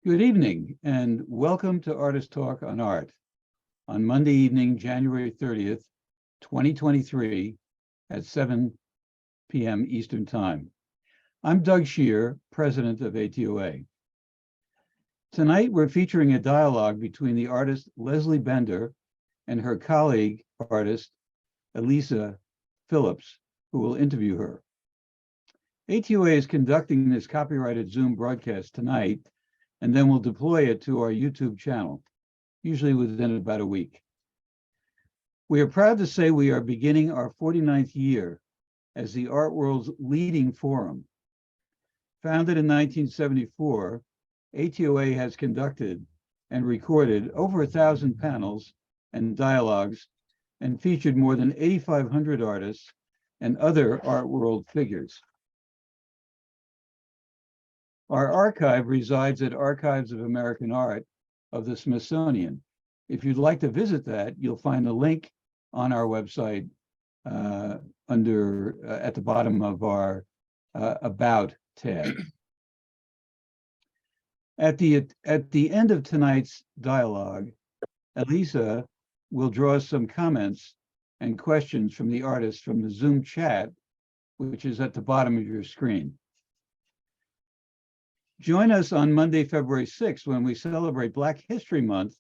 Good evening and welcome to Artist Talk on Art on Monday evening, January 30th, 2023 at 7 p.m. Eastern Time. I'm Doug Shear, president of ATOA. Tonight, we're featuring a dialogue between the artist Leslie Bender and her colleague artist Alisa Phillips, who will interview her. ATOA is conducting this copyrighted Zoom broadcast tonight, and then we'll deploy it to our YouTube channel, usually within about a week. We are proud to say we are beginning our 49th year as the art world's leading forum. Founded in 1974, ATOA has conducted and recorded over 1,000 panels and dialogues and featured more than 8,500 artists and other art world figures. Our archive resides at Archives of American Art of the Smithsonian. If you'd like to visit that, you'll find a link on our website at the bottom of our About tab. At the end of tonight's dialogue, Alisa will draw some comments and questions from the artists from the Zoom chat, which is at the bottom of your screen. Join us on Monday, February 6th, when we celebrate Black History Month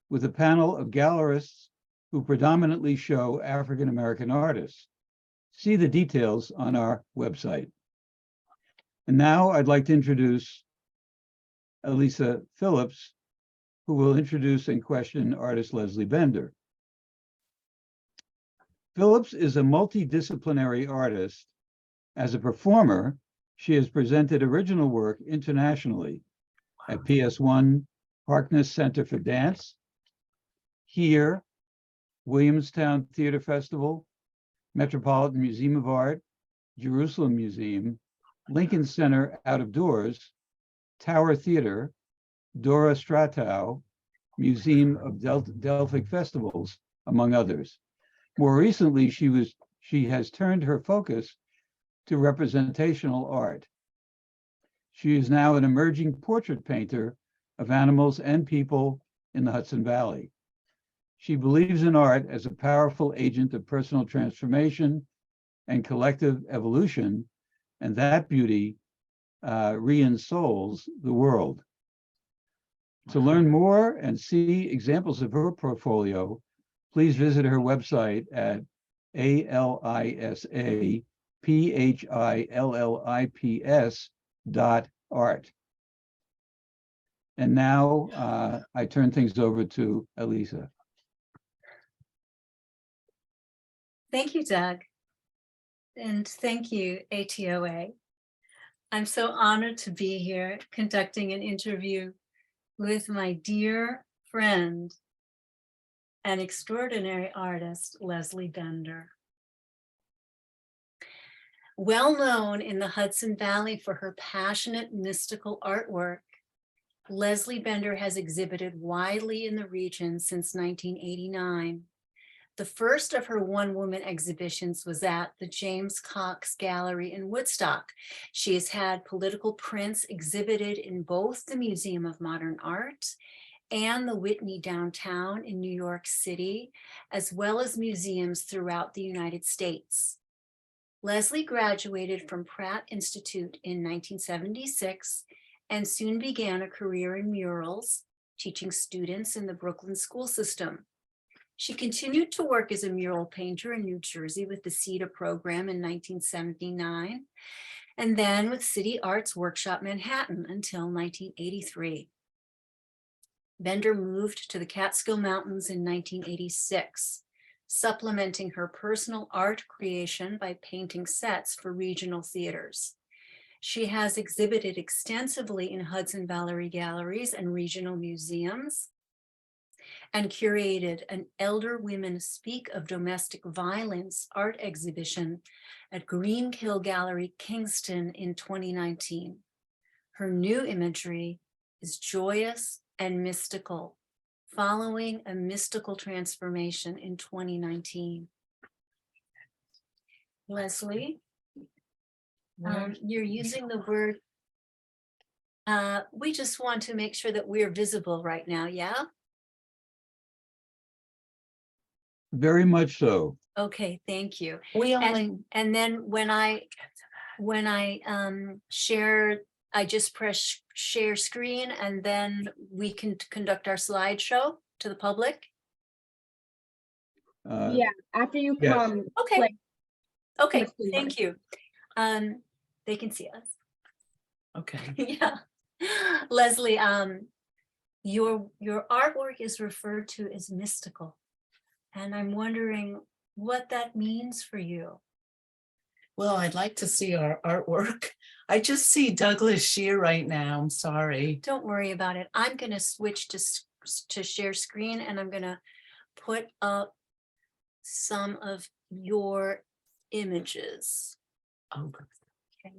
with a panel of gallerists who predominantly show African-American artists. See the details on our website. And now I'd like to introduce Alisa Phillips, who will introduce and question artist Leslie Bender. Phillips is a multidisciplinary artist. As a performer, she has presented original work internationally at PS1 Harkness Center for Dance, here, Williamstown Theater Festival, Metropolitan Museum of Art, Jerusalem Museum, Lincoln Center Out of Doors, Tower Theater, Dora Stratow, Museum of Delphic Festivals, among others. More recently, she has turned her focus to representational art. She is now an emerging portrait painter of animals and people in the Hudson Valley. She believes in art as a powerful agent of personal transformation and collective evolution, and that beauty re-ensouls the world. To learn more and see examples of her portfolio, please visit her website at ALISAPHILLIPS.art. And now I turn things over to Alisa. Thank you, Doug. And thank you, ATOA. I'm so honored to be here conducting an interview with my dear friend and extraordinary artist, Leslie Bender. Well known in the Hudson Valley for her passionate mystical artwork, Leslie Bender has exhibited widely in the region since 1989. The first of her one-woman exhibitions was at the James Cox Gallery in Woodstock. She has had political prints exhibited in both the Museum of Modern Art and the Whitney Downtown in New York City, as well as museums throughout the United States. Leslie graduated from Pratt Institute in 1976 and soon began a career in murals, teaching students in the Brooklyn school system. She continued to work as a mural painter in New Jersey with the CETA program in 1979, and then with CityArts Workshop Manhattan until 1983. Bender moved to the Catskill Mountains in 1986, supplementing her personal art creation by painting sets for regional theaters. She has exhibited extensively in Hudson Valley galleries and regional museums, and curated an Elder Women Speak of Domestic Violence art exhibition at GreenKill Gallery, Kington in 2019. Her new imagery is joyous and mystical, following a mystical transformation in 2019. Leslie, you're using the word We just want to make sure that we're visible right now, yeah? Very much so. Okay, thank you. We only, And then when I share, I just press share screen and then we can conduct our slideshow to the public. Yeah, after you yes. come. Okay, click. okay, Let's do thank you. They can see us. okay. Yeah. Leslie, your artwork is referred to as mystical. And I'm wondering what that means for you. Well, I'd like to see our artwork. I just see Douglas Shear right now. I'm sorry. Don't worry about it. I'm going to switch to share screen and I'm going to put up some of your images. Oh, Okay.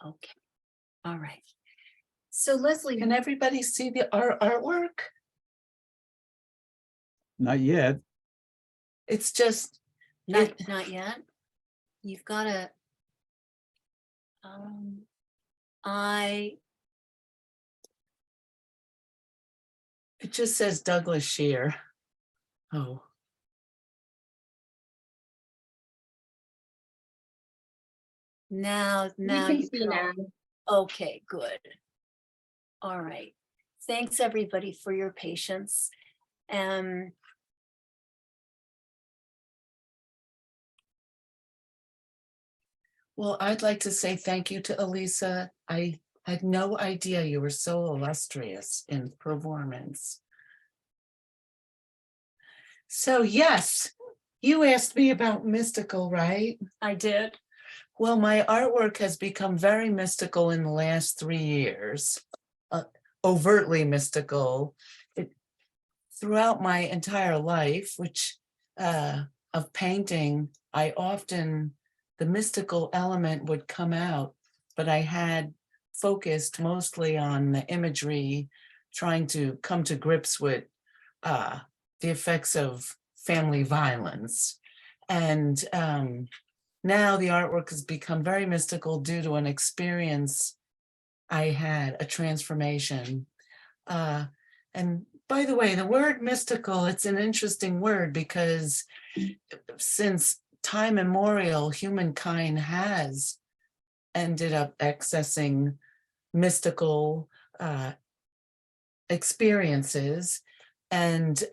Okay. All right. So Leslie, can everybody see our artwork? Not yet. It's just, not yet. You've got to. it just says Douglas Shear. Oh, now We can you see can. now. Okay, good. All right. Thanks everybody for your patience. well, I'd like to say thank you to Alisa. I had no idea you were so illustrious in performance. So yes, you asked me about mystical, right? I did. Well, my artwork has become very mystical in the last 3 years, overtly mystical. Throughout my entire life, which of painting, the mystical element would come out, but I had focused mostly on the imagery, trying to come to grips with the effects of family violence. And now the artwork has become very mystical due to an experience I had, a transformation. And by the way, the word mystical, it's an interesting word because since time immemorial, humankind has ended up accessing mystical experiences. And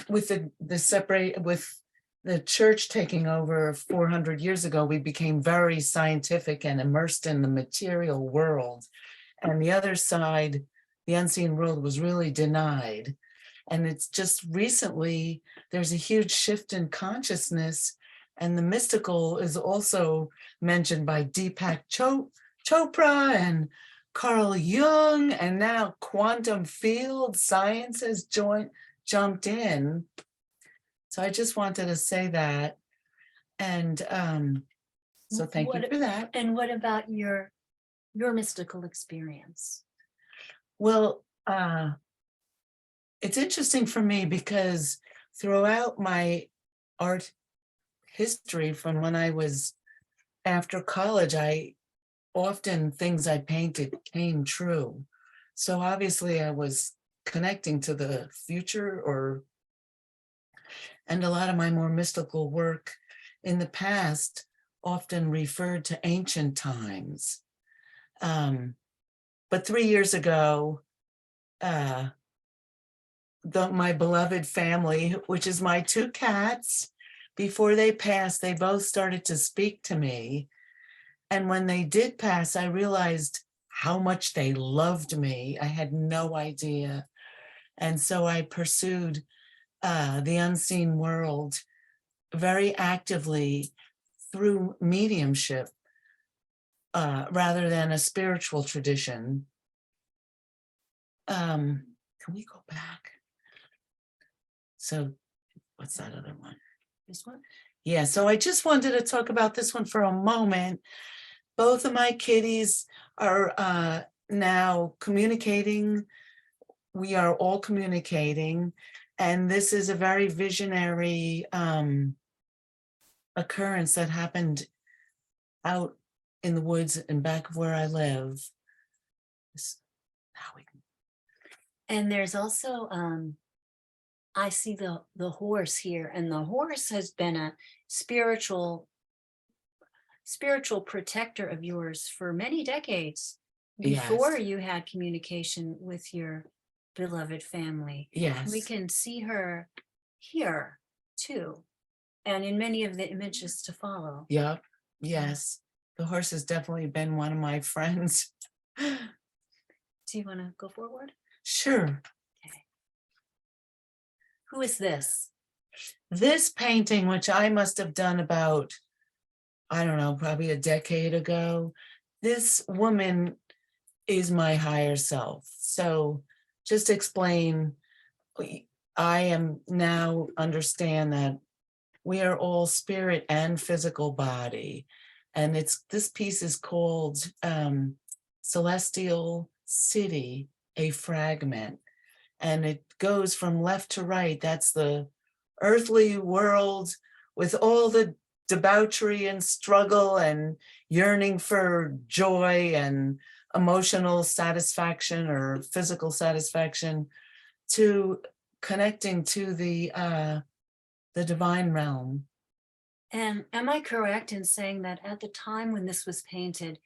with the church taking over 400 years ago, we became very scientific and immersed in the material world. And the other side, the unseen world, was really denied. And it's just recently, there's a huge shift in consciousness. And the mystical is also mentioned by Deepak Chopra and Carl Jung, and now quantum field science has jumped in. So I just wanted to say that. And so thank you for that. And what about your mystical experience? Well, it's interesting for me because throughout my art history from when I was after college, things I painted came true. So obviously I was connecting to the future and a lot of my more mystical work in the past often referred to ancient times. But 3 years ago, my beloved family, which is my 2 cats, before they passed, they both started to speak to me. And when they did pass, I realized how much they loved me. I had no idea. And so I pursued the unseen world very actively through mediumship rather than a spiritual tradition. Can we go back? So what's that other one? This one? Yeah, so I just wanted to talk about this one for a moment. Both of my kitties are now communicating. We are all communicating. And this is a very visionary occurrence that happened out in the woods in back of where I live. How we And there's also, I see the horse here, and the horse has been a spiritual protector of yours for many decades before Yes. you had communication with your beloved family. Yes. We can see her here too, and in many of the images to follow. Yep. Yes. The horse has definitely been one of my friends. Do you want to go forward? Sure. Okay. Who is this? This painting, which I must have done about, I don't know, probably a decade ago, this woman is my higher self. So just explain, I am now understand that we are all spirit and physical body. And this piece is called Celestial City, a Fragment. And it goes from left to right. That's the earthly world with all the debauchery and struggle and yearning for joy and emotional satisfaction or physical satisfaction, to connecting to the divine realm. And am I correct in saying that at the time when this was painted,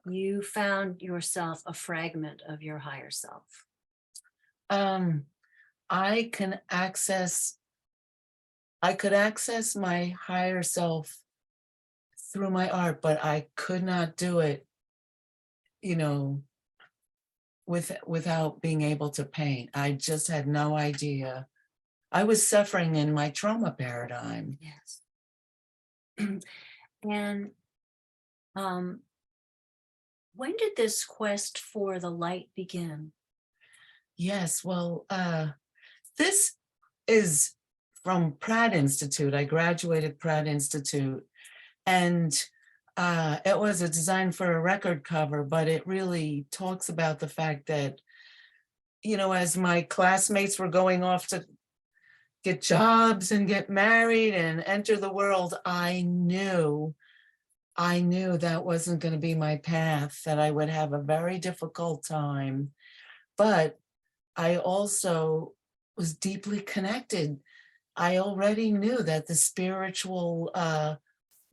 you found yourself a fragment of your higher self? I could access my higher self through my art, but I could not do it, without being able to paint. I just had no idea. I was suffering in my trauma paradigm. Yes. And when did this quest for the light begin? Yes, well, this is from Pratt Institute. I graduated Pratt Institute, and it was a design for a record cover, but it really talks about the fact that, as my classmates were going off to get jobs and get married and enter the world, I knew that wasn't going to be my path, that I would have a very difficult time. But I also was deeply connected. I already knew that the spiritual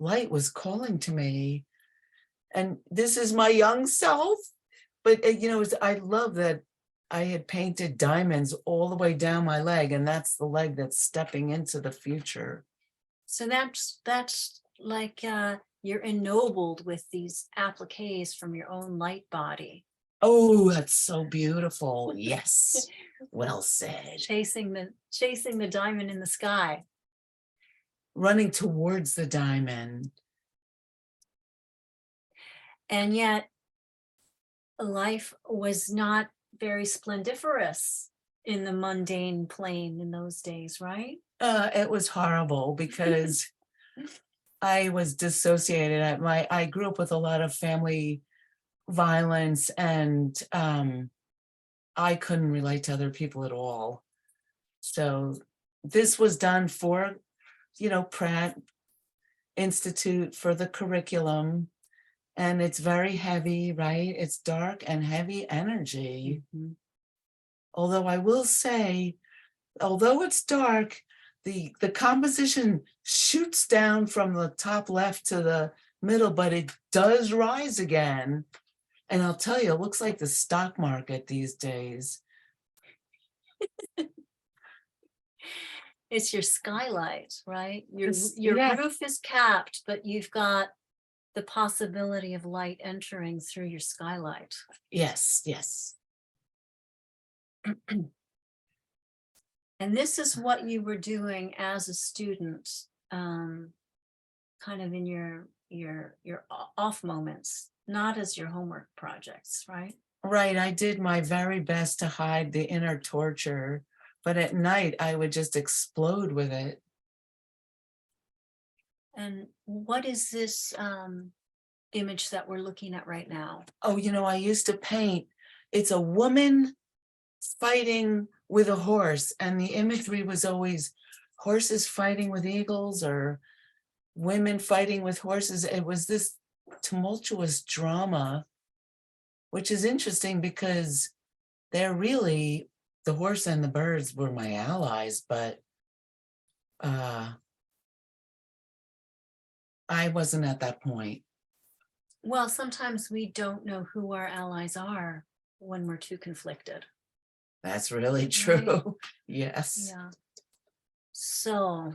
light was calling to me. And this is my young self. But, I love that I had painted diamonds all the way down my leg, and that's the leg that's stepping into the future. So that's like you're ennobled with these appliques from your own light body. Oh, that's so beautiful. Yes. Well said. Chasing the diamond in the sky. Running towards the diamond. And yet life was not very splendiferous in the mundane plane in those days, right? It was horrible because I was dissociated. I grew up with a lot of family violence, and I couldn't relate to other people at all. So this was done for, Pratt Institute, for the curriculum, and it's very heavy, right? It's dark and heavy energy. Mm-hmm. Although I will say, although it's dark, the composition shoots down from the top left to the middle, but it does rise again. And I'll tell you, it looks like the stock market these days. It's your skylight, right? Your Yeah. roof is capped, but you've got the possibility of light entering through your skylight. Yes, yes. And this is what you were doing as a student, kind of in your off moments, not as your homework projects, right? Right. I did my very best to hide the inner torture, but at night I would just explode with it. And what is this image that we're looking at right now? Oh, I used to paint. It's a woman fighting with a horse, and the imagery was always horses fighting with eagles or women fighting with horses. It was this tumultuous drama, which is interesting because they're really, the horse and the birds were my allies, but I wasn't at that point. Well, sometimes we don't know who our allies are when we're too conflicted. That's really true. Yes. Yeah. So,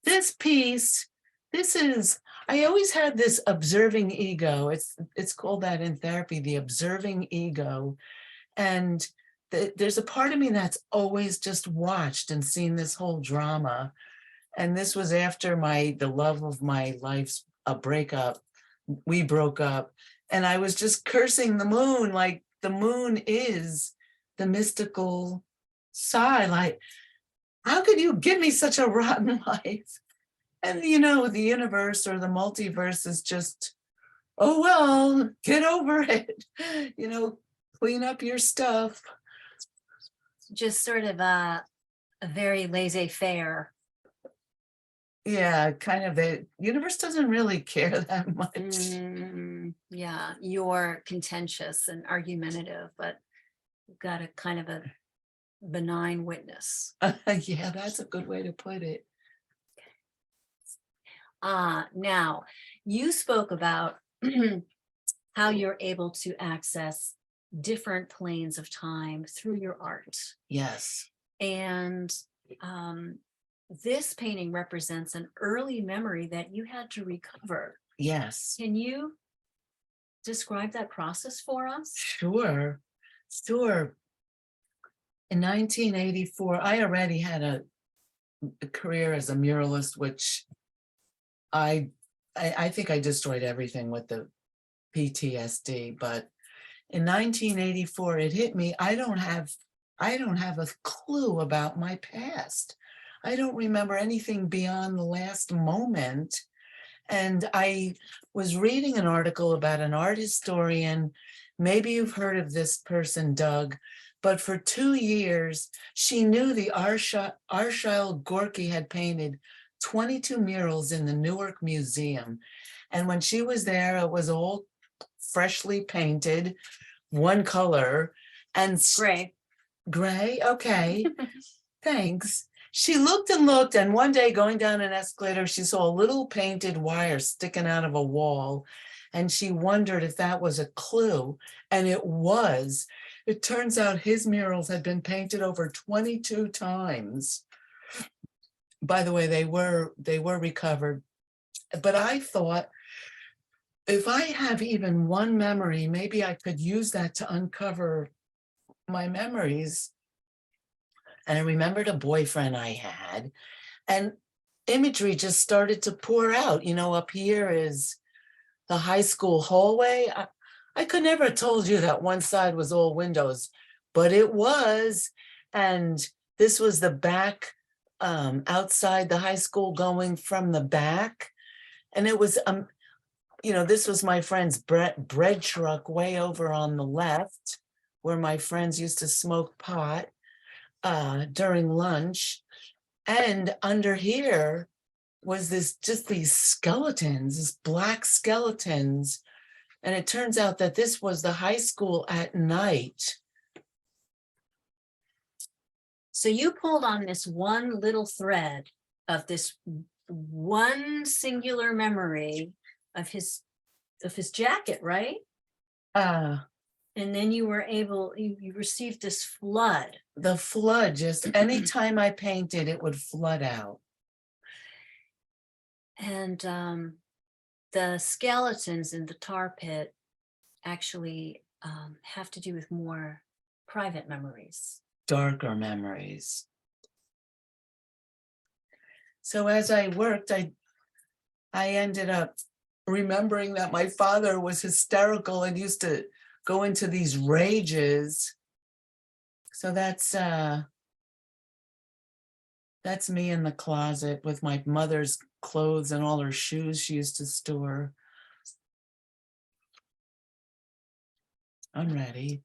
This piece, this is, I always had this observing ego. It's called that in therapy, the observing ego. And there's a part of me that's always just watched and seen this whole drama. And this was after the love of my life's a breakup. We broke up, and I was just cursing the moon, like the moon is the mystical side. Like, how could you give me such a rotten life? And you know, the universe or the multiverse is just, oh well, get over it. You know, clean up your stuff. just sort of a very laissez-faire. Yeah, kind of. The universe doesn't really care that much. Yeah, you're contentious and argumentative, but you've got a kind of a benign witness. Yeah, that's a good way to put it. Now, you spoke about how you're able to access different planes of time through your art. Yes. And this painting represents an early memory that you had to recover. Yes. Can you describe that process for us? Sure. Sure. In 1984, I already had a career as a muralist, which I think I destroyed everything with the PTSD. But in 1984, it hit me. I don't have a clue about my past. I don't remember anything beyond the last moment. And I was reading an article about an art historian. Maybe you've heard of this person, Doug, but for 2 years, she knew the Arshile Gorky had painted 22 murals in the Newark Museum. And when she was there, it was all freshly painted, one color, and Gray. Gray, okay, thanks. She looked and looked, and one day going down an escalator, she saw a little painted wire sticking out of a wall, and she wondered if that was a clue, and it was. It turns out his murals had been painted over 22 times. By the way, they were recovered. But I thought, if I have even one memory, maybe I could use that to uncover my memories. And I remembered a boyfriend I had, and imagery just started to pour out. You know, up here is the high school hallway. I could never have told you that one side was all windows, but it was. And this was the back outside the high school, going from the back. And it was, you know, this was my friend's bread truck way over on the left, where my friends used to smoke pot during lunch. And under here was just these skeletons, these black skeletons. And it turns out that this was the high school at night. So you pulled on this one little thread of this one singular memory of his jacket, right? And then you were able, you received this flood. The flood, just anytime I painted, it would flood out. And the skeletons in the tar pit actually have to do with more private memories. Darker memories. So as I worked, I ended up remembering that my father was hysterical and used to go into these rages. So that's me in the closet with my mother's clothes and all her shoes she used to store. I'm ready.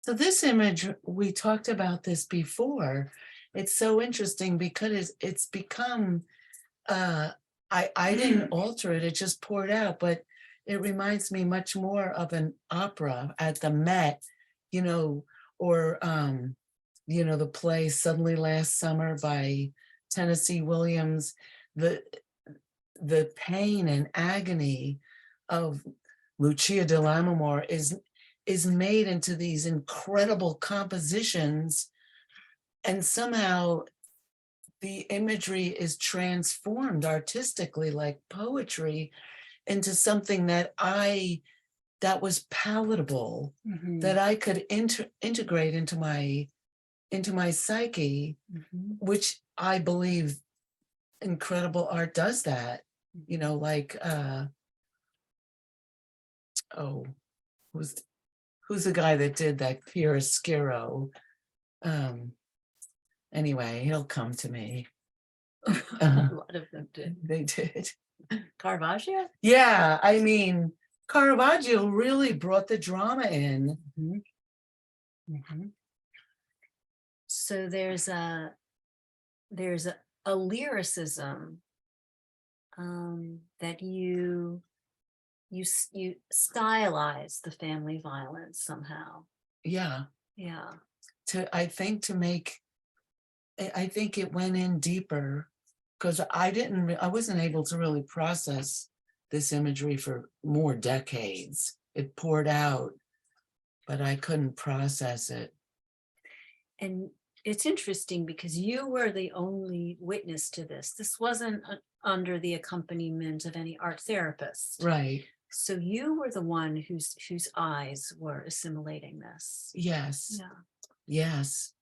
So this image, we talked about this before. It's so interesting because it's become I didn't alter it, it just poured out, but it reminds me much more of an opera at the Met, you know, or you know, the play Suddenly Last Summer by Tennessee Williams. The pain and agony of Lucia de Lammermoor is made into these incredible compositions, and somehow the imagery is transformed artistically, like poetry, into something that was palatable, Mhm. that I could integrate into my psyche, which I believe incredible art does that. You know, like who's the guy that did that chiaroscuro? Anyway, he'll come to me. A lot of them did. They did. Caravaggio? Yeah, I mean, Caravaggio really brought the drama in. So there's a lyricism that you stylize the family violence somehow. Yeah, Yeah. I think it went in deeper, because I wasn't able to really process this imagery for more decades. It poured out, but I couldn't process it. And it's interesting because you were the only witness to this. This wasn't under the accompaniment of any art therapist. Right. So you were the one whose eyes were assimilating this. Yes. Yeah. Yes.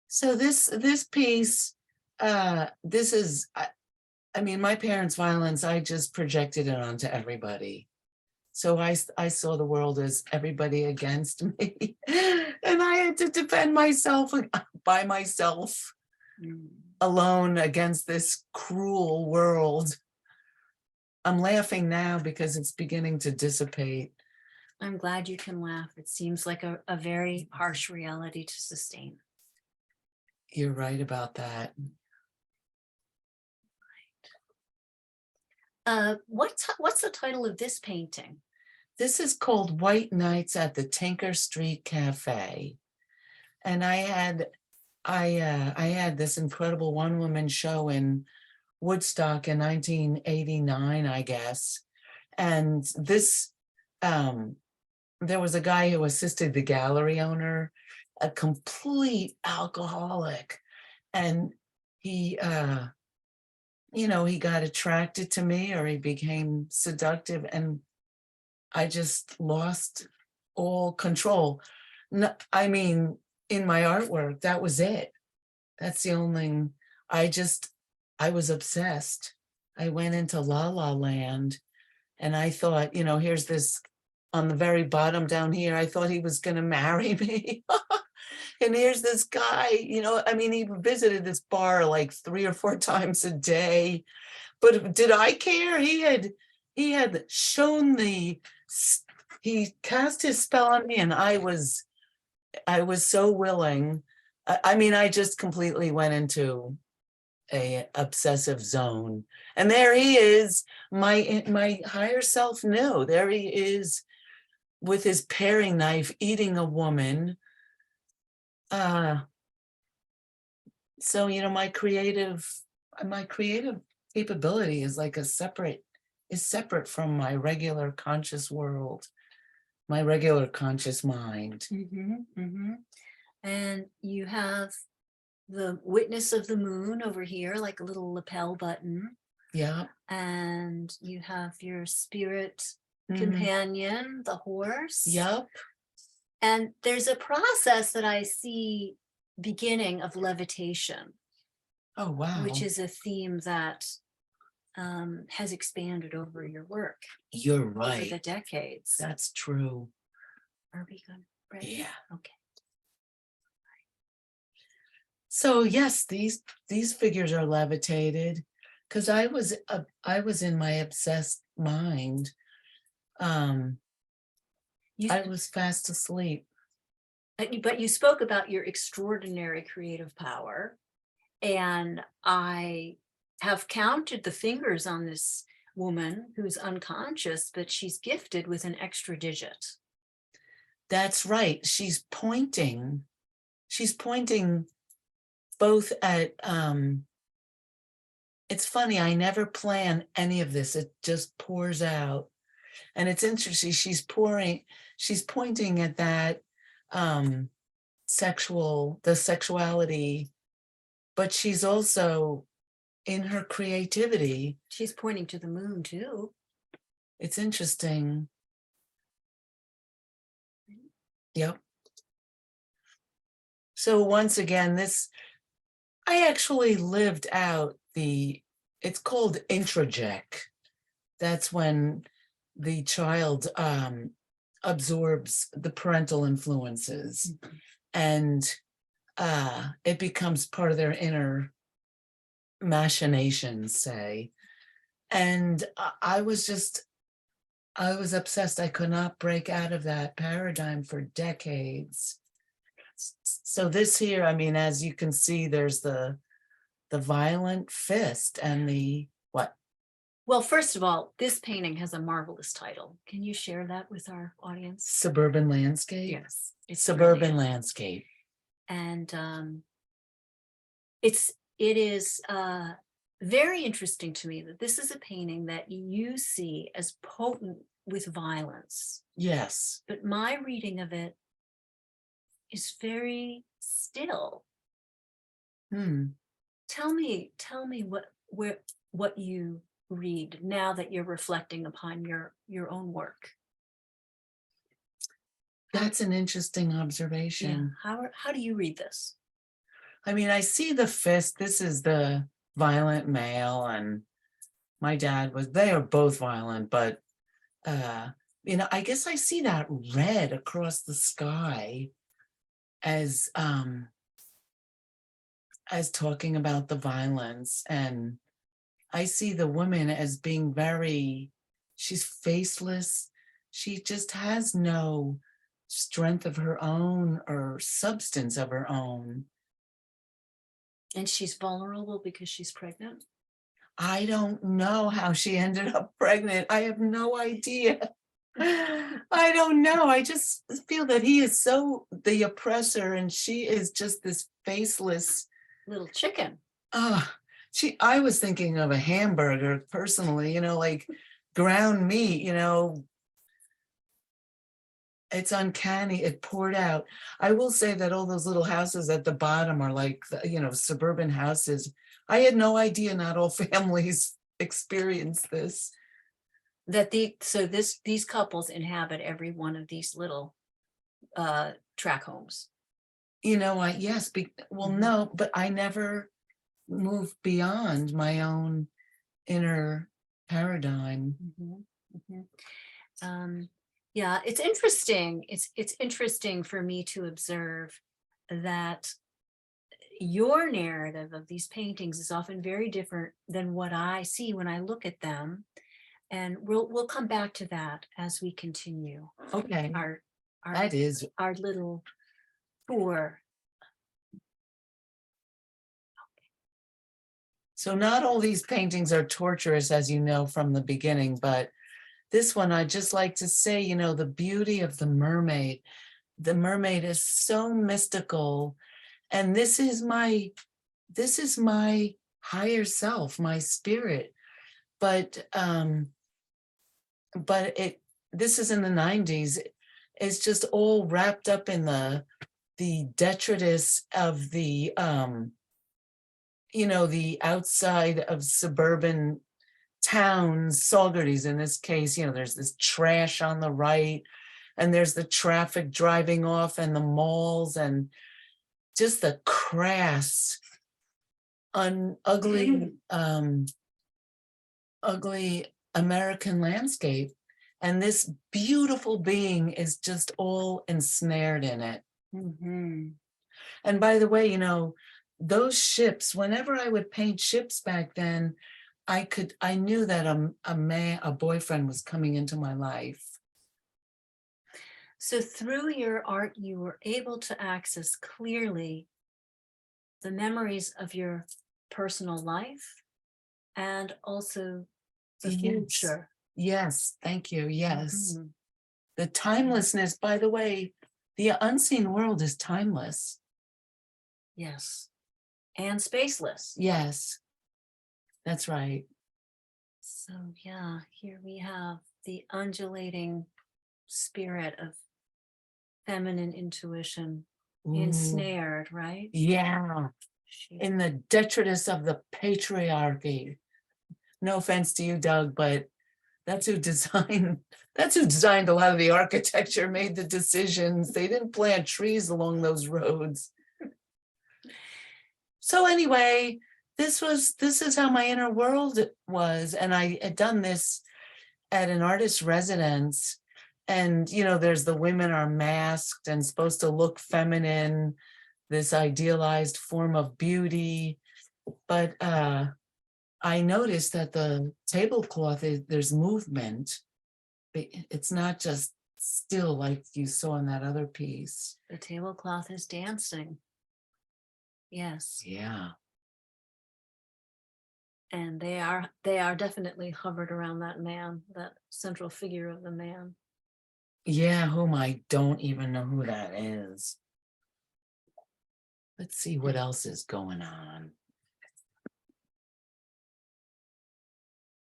So this piece, this is, I mean, my parents' violence, I just projected it onto everybody. So I saw the world as everybody against me, and I had to defend myself by myself, alone against this cruel world. I'm laughing now because it's beginning to dissipate. I'm glad you can laugh. It seems like a very harsh reality to sustain. You're right about that. What's the title of this painting? This is called White Nights at the Tinker Street Cafe. And I had this incredible one-woman show in Woodstock in 1989, I guess. And this, there was a guy who assisted the gallery owner, a complete alcoholic. And he, you know, he got attracted to me, or he became seductive, and I just lost all control. No, I mean, in my artwork, that was it. That's the only, I was obsessed. I went into La La Land, and I thought, you know, here's this on the very bottom down here, I thought he was going to marry me. And here's this guy, you know, I mean, he visited this bar like 3 or 4 times a day. But did I care? He had shown he cast his spell on me, and I was so willing. I mean, I just completely went into a obsessive zone. And there he is, my higher self knew. There he is with his paring knife eating a woman. So, you know, my creative capability is like separate from my regular conscious world, my regular conscious mind. And you have the witness of the moon over here, like a little lapel button. Yeah. And you have your spirit companion, the horse. Yep. And there's a process that I see beginning of levitation. Oh, wow. Which is a theme that has expanded over your work. You're right. Over the decades. That's true. Are we good? Ready? Yeah. Okay. So yes, these figures are levitated, because I was in my obsessed mind. I was fast asleep. But you spoke about your extraordinary creative power, and I have counted the fingers on this woman who's unconscious, but she's gifted with an extra digit. That's right. She's pointing both at, it's funny, I never plan any of this. It just pours out. And it's interesting, she's pointing at that the sexuality, but she's also in her creativity. She's pointing to the moon too. It's interesting. Yep. So once again, I actually lived out it's called introject. That's when the child absorbs the parental influences, and it becomes part of their inner machinations, say. And I was obsessed. I could not break out of that paradigm for decades. So this here, I mean, as you can see, there's the violent fist and the what? Well, first of all, this painting has a marvelous title. Can you share that with our audience? Suburban landscape. Yes, it's Suburban brilliant. landscape. And it is very interesting to me that this is a painting that you see as potent with violence. Yes. But my reading of it is very still. Tell me what you read now that you're reflecting upon your own work. That's an interesting observation. Yeah. How do you read this? I mean, I see the fist. This is the violent male, and my dad they are both violent, but I guess I see that red across the sky as talking about the violence. And I see the woman as being she's faceless. She just has no strength of her own or substance of her own. And she's vulnerable because she's pregnant? I don't know how she ended up pregnant. I have no idea. I don't know. I just feel that he is so the oppressor and she is just this faceless little chicken. I was thinking of a hamburger personally, like ground meat, it's uncanny. It poured out. I will say that all those little houses at the bottom are like, suburban houses. I had no idea not all families experience this. These couples inhabit every one of these little track homes. Yes. No, but I never moved beyond my own inner paradigm. Yeah, it's interesting. It's interesting for me to observe that your narrative of these paintings is often very different than what I see when I look at them. And we'll come back to that as we continue. Okay. Our little tour. So not all these paintings are torturous, as you know from the beginning, but this one, I just like to say, the beauty of the mermaid. The mermaid is so mystical. And this is my higher self, my spirit. But this is in the 90s. It's just all wrapped up in the detritus of the the outside of suburban towns, Saugerties in this case. There's this trash on the right, and there's the traffic driving off, and the malls, and just the crass, ugly American landscape. And this beautiful being is just all ensnared in it. And by the way, those ships, whenever I would paint ships back then, I knew that a boyfriend was coming into my life. So through your art, you were able to access clearly the memories of your personal life and also the Yes. future. Yes, thank you. Yes. Mhm. The timelessness, by the way, the unseen world is timeless. Yes. And spaceless. Yes, that's right. So yeah, here we have the undulating spirit of feminine intuition Ooh, ensnared, right? yeah, She- in the detritus of the patriarchy. No offense to you, Doug, but that's who designed a lot of the architecture, made the decisions. They didn't plant trees along those roads. So anyway, this is how my inner world was. And I had done this at an artist residence. And there's the women are masked and supposed to look feminine, this idealized form of beauty. But I noticed that the tablecloth there's movement. It's not just still like you saw in that other piece. The tablecloth is dancing. Yes. Yeah. And they are definitely hovered around that man, that central figure of the man. Yeah, whom I don't even know who that is. Let's see what else is going on.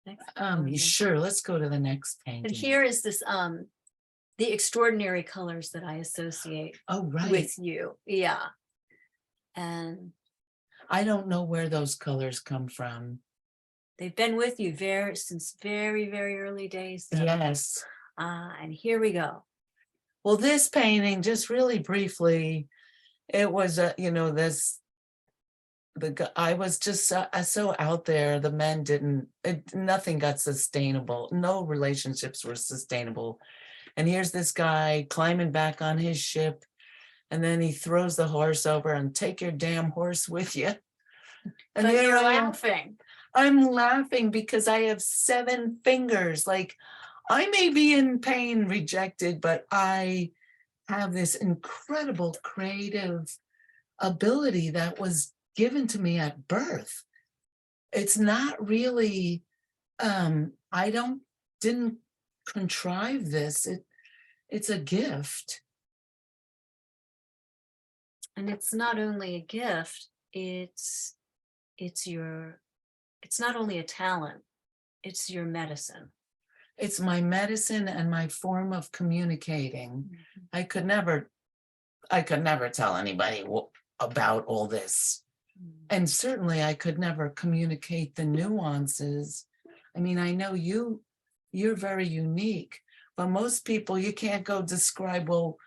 Next photo. Sure, let's go to the next And painting. here is this the extraordinary colors that I associate Oh, right. with you. Yeah. And I don't know where those colors come from. they've been with you since very, very early days. Though. Yes. And here we go. Well, this painting, just really briefly, it was I was just so out there. The men nothing got sustainable. No relationships were sustainable. And here's this guy climbing back on his ship, and then he throws the horse over and take your damn horse with you. And But there you're I am. laughing. I'm laughing because I have 7 fingers. Like, I may be in pain, rejected, but I have this incredible creative ability that was given to me at birth. It's not really, I didn't contrive this. It's a gift. And it's not only a gift, it's not only a talent, it's your medicine. It's my medicine and my form of communicating. I could never tell anybody about all this. And certainly I could never communicate the nuances. I mean, I know you're very unique, but most people, you can't go describe, well,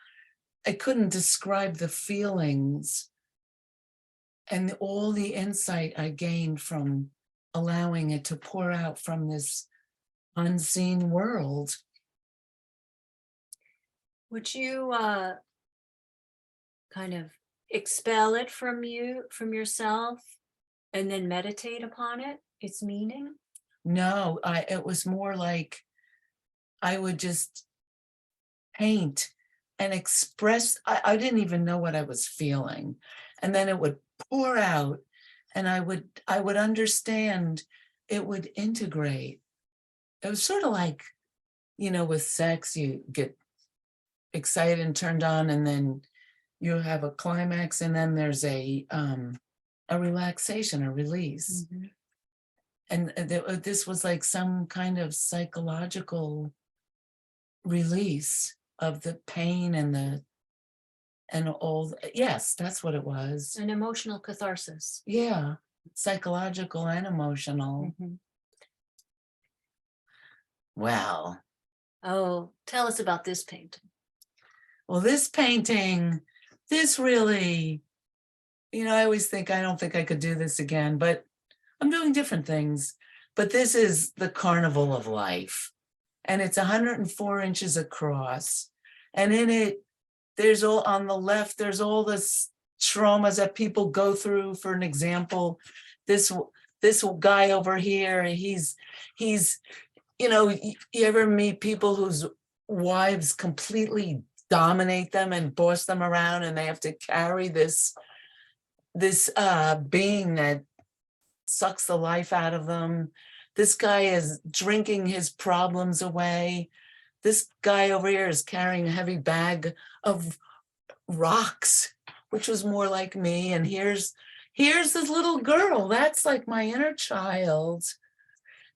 I couldn't describe the feelings and all the insight I gained from allowing it to pour out from this unseen world. Would you kind of expel it from yourself and then meditate upon its meaning? No, it was more like I would just paint and express. I didn't even know what I was feeling. And then it would pour out, and I would understand, it would integrate. It was sort of like, with sex, you get excited and turned on, and then you have a climax, and then there's a relaxation, a release. Mm-hmm. And this was like some kind of psychological release of the pain and all. Yes, that's what it was. An emotional catharsis. Yeah, psychological and emotional. Mm-hmm. Wow. Oh, tell us about this painting. Well, this painting, this really, I always think, I don't think I could do this again, but I'm doing different things. But this is the carnival of life. And it's 104 inches across. And in it, there's all, on the left, there's all this traumas that people go through. For an example, this guy over here, he's you ever meet people whose wives completely dominate them and boss them around, and they have to carry this being that sucks the life out of them. This guy is drinking his problems away. This guy over here is carrying a heavy bag of rocks, which was more like me. And here's this little girl. That's like my inner child.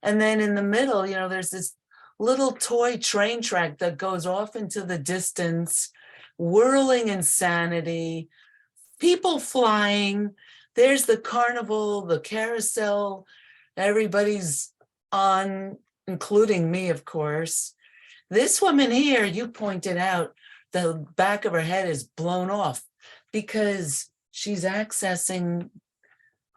And then in the middle, you know, there's this little toy train track that goes off into the distance, whirling insanity, people flying. There's the carnival, the carousel, everybody's on, including me, of course. This woman here, you pointed out, the back of her head is blown off because she's accessing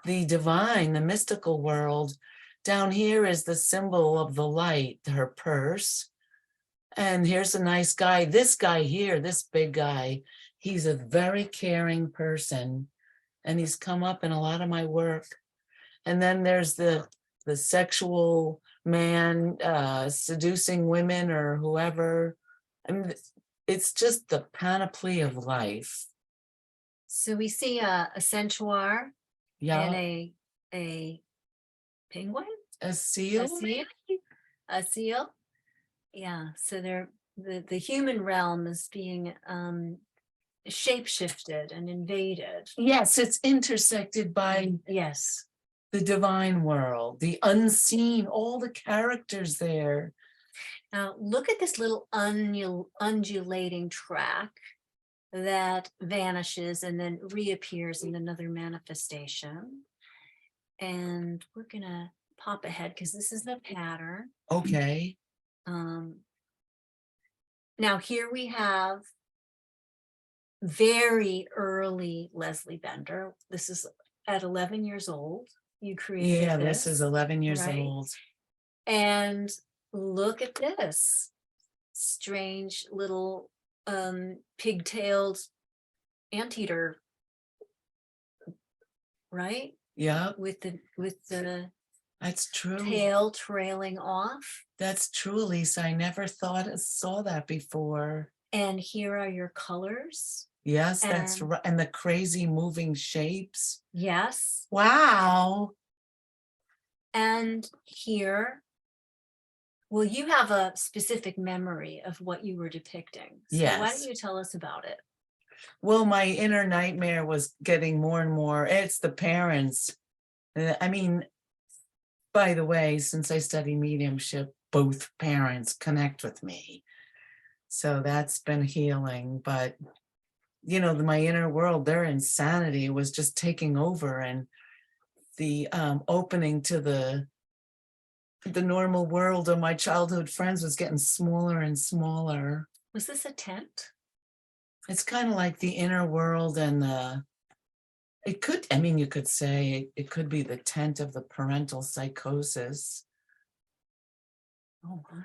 the divine, the mystical world. Down here is the symbol of the light, her purse. And here's a nice guy. This guy here, this big guy, he's a very caring person. And he's come up in a lot of my work. And then there's the sexual man seducing women or whoever. I mean, it's just the panoply of life. So we see a centaur Yeah, and a penguin, a seal. a seal. Yeah, so they're the human realm is being shape-shifted and invaded. Yes, it's intersected by Yes. the divine world, the unseen, all the characters there. Now look at this little undulating track that vanishes and then reappears in another manifestation. And we're gonna pop ahead because this is the pattern. Okay. Now here we have very early Leslie Bender. This is at 11 years old. You created Yeah, this is 11 years right? old. And look at this strange little pigtailed anteater, right? Yeah, With the that's true. tail trailing off. That's true, Alisa. I never saw that before. And here are your colors. Yes, that's And- right. And the crazy moving shapes. Yes. Wow. And here, well, you have a specific memory of what you were depicting. So why Yes. don't you tell us about it? Well, my inner nightmare was getting more and more. It's the parents. I mean, by the way, since I study mediumship, both parents connect with me. So that's been healing. But, you know, my inner world, their insanity was just taking over. And the opening to the normal world of my childhood friends was getting smaller and smaller. Was this a tent? It's kind of like the inner world and it could, I mean, you could say it could be the tent of the parental psychosis. Oh my.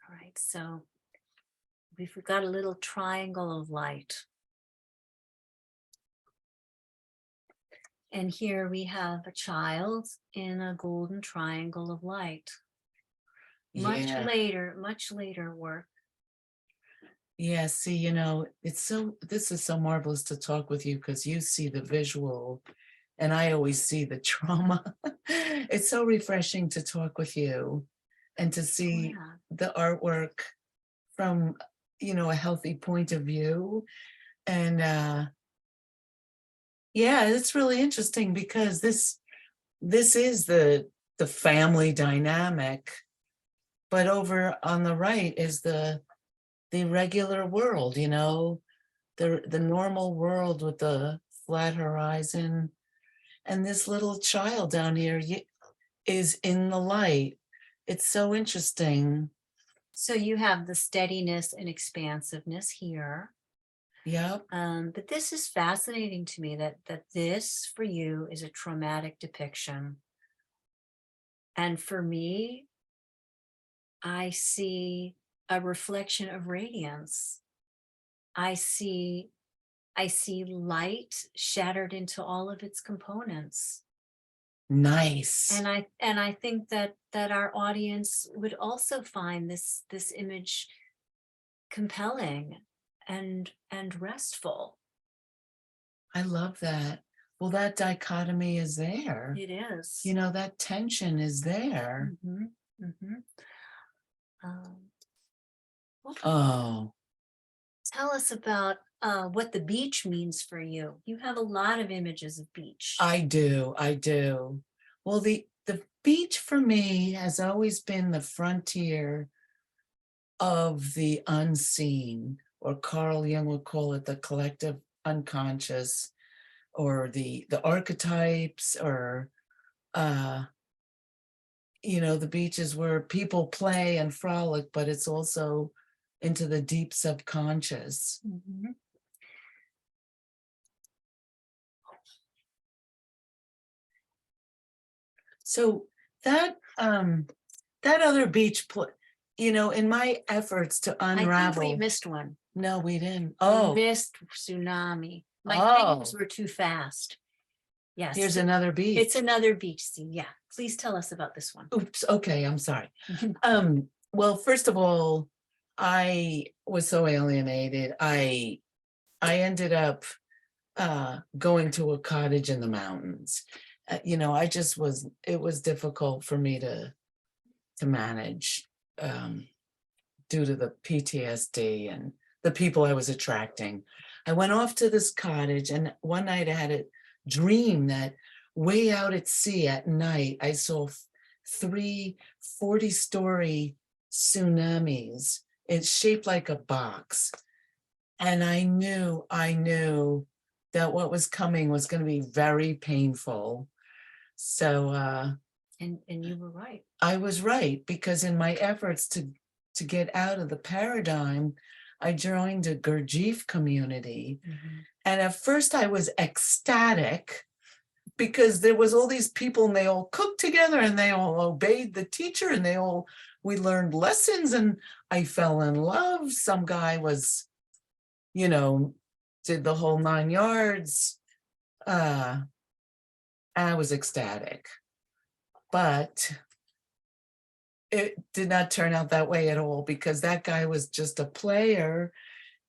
All right, so we've got a little triangle of light. And here we have a child in a golden triangle of light. Much Yeah. much later work. Yeah, see, you know, this is so marvelous to talk with you because you see the visual and I always see the trauma. It's so refreshing to talk with you and to see Yeah. the artwork from, you know, a healthy point of view. And yeah, it's really interesting because this is the family dynamic, but over on the right is the regular world, you know, the normal world with the flat horizon. And this little child down here is in the light. It's so interesting. So you have the steadiness and expansiveness here. Yep. But this is fascinating to me that this for you is a traumatic depiction. And for me, I see a reflection of radiance. I see light shattered into all of its components. Nice. And I think that our audience would also find this image compelling and restful. I love that. Well, that dichotomy is there. It is. You know, that tension is there. Mhm, mhm. Well, Oh, tell us about what the beach means for you. You have a lot of images of beach. I do. Well, the beach for me has always been the frontier of the unseen, or Carl Jung would call it the collective unconscious, or the archetypes, or the beaches where people play and frolic, but it's also into the deep subconscious. Mhm. So that other beach, in my efforts to I think we unravel. missed one. No, we didn't. We Oh, missed tsunami. My fingers Oh. were too fast. Yes. here's another beach. It's another beach scene. Yeah. Please tell us about this one. Oops. Okay, I'm sorry. Well, first of all, I was so alienated. I ended up going to a cottage in the mountains. It was difficult for me to manage, due to the PTSD and the people I was attracting. I went off to this cottage, and one night I had a dream that way out at sea at night, I saw 3 40-story tsunamis. It's shaped like a box. And I knew that what was coming was going to be very painful. So And you were right. I was right, because in my efforts to get out of the paradigm, I joined a Gurdjieff community. Mhm. And at first I was ecstatic, because there was all these people and they all cooked together and they all obeyed the teacher and we learned lessons, and I fell in love. Some guy was, did the whole 9 yards. I was ecstatic, but it did not turn out that way at all, because that guy was just a player,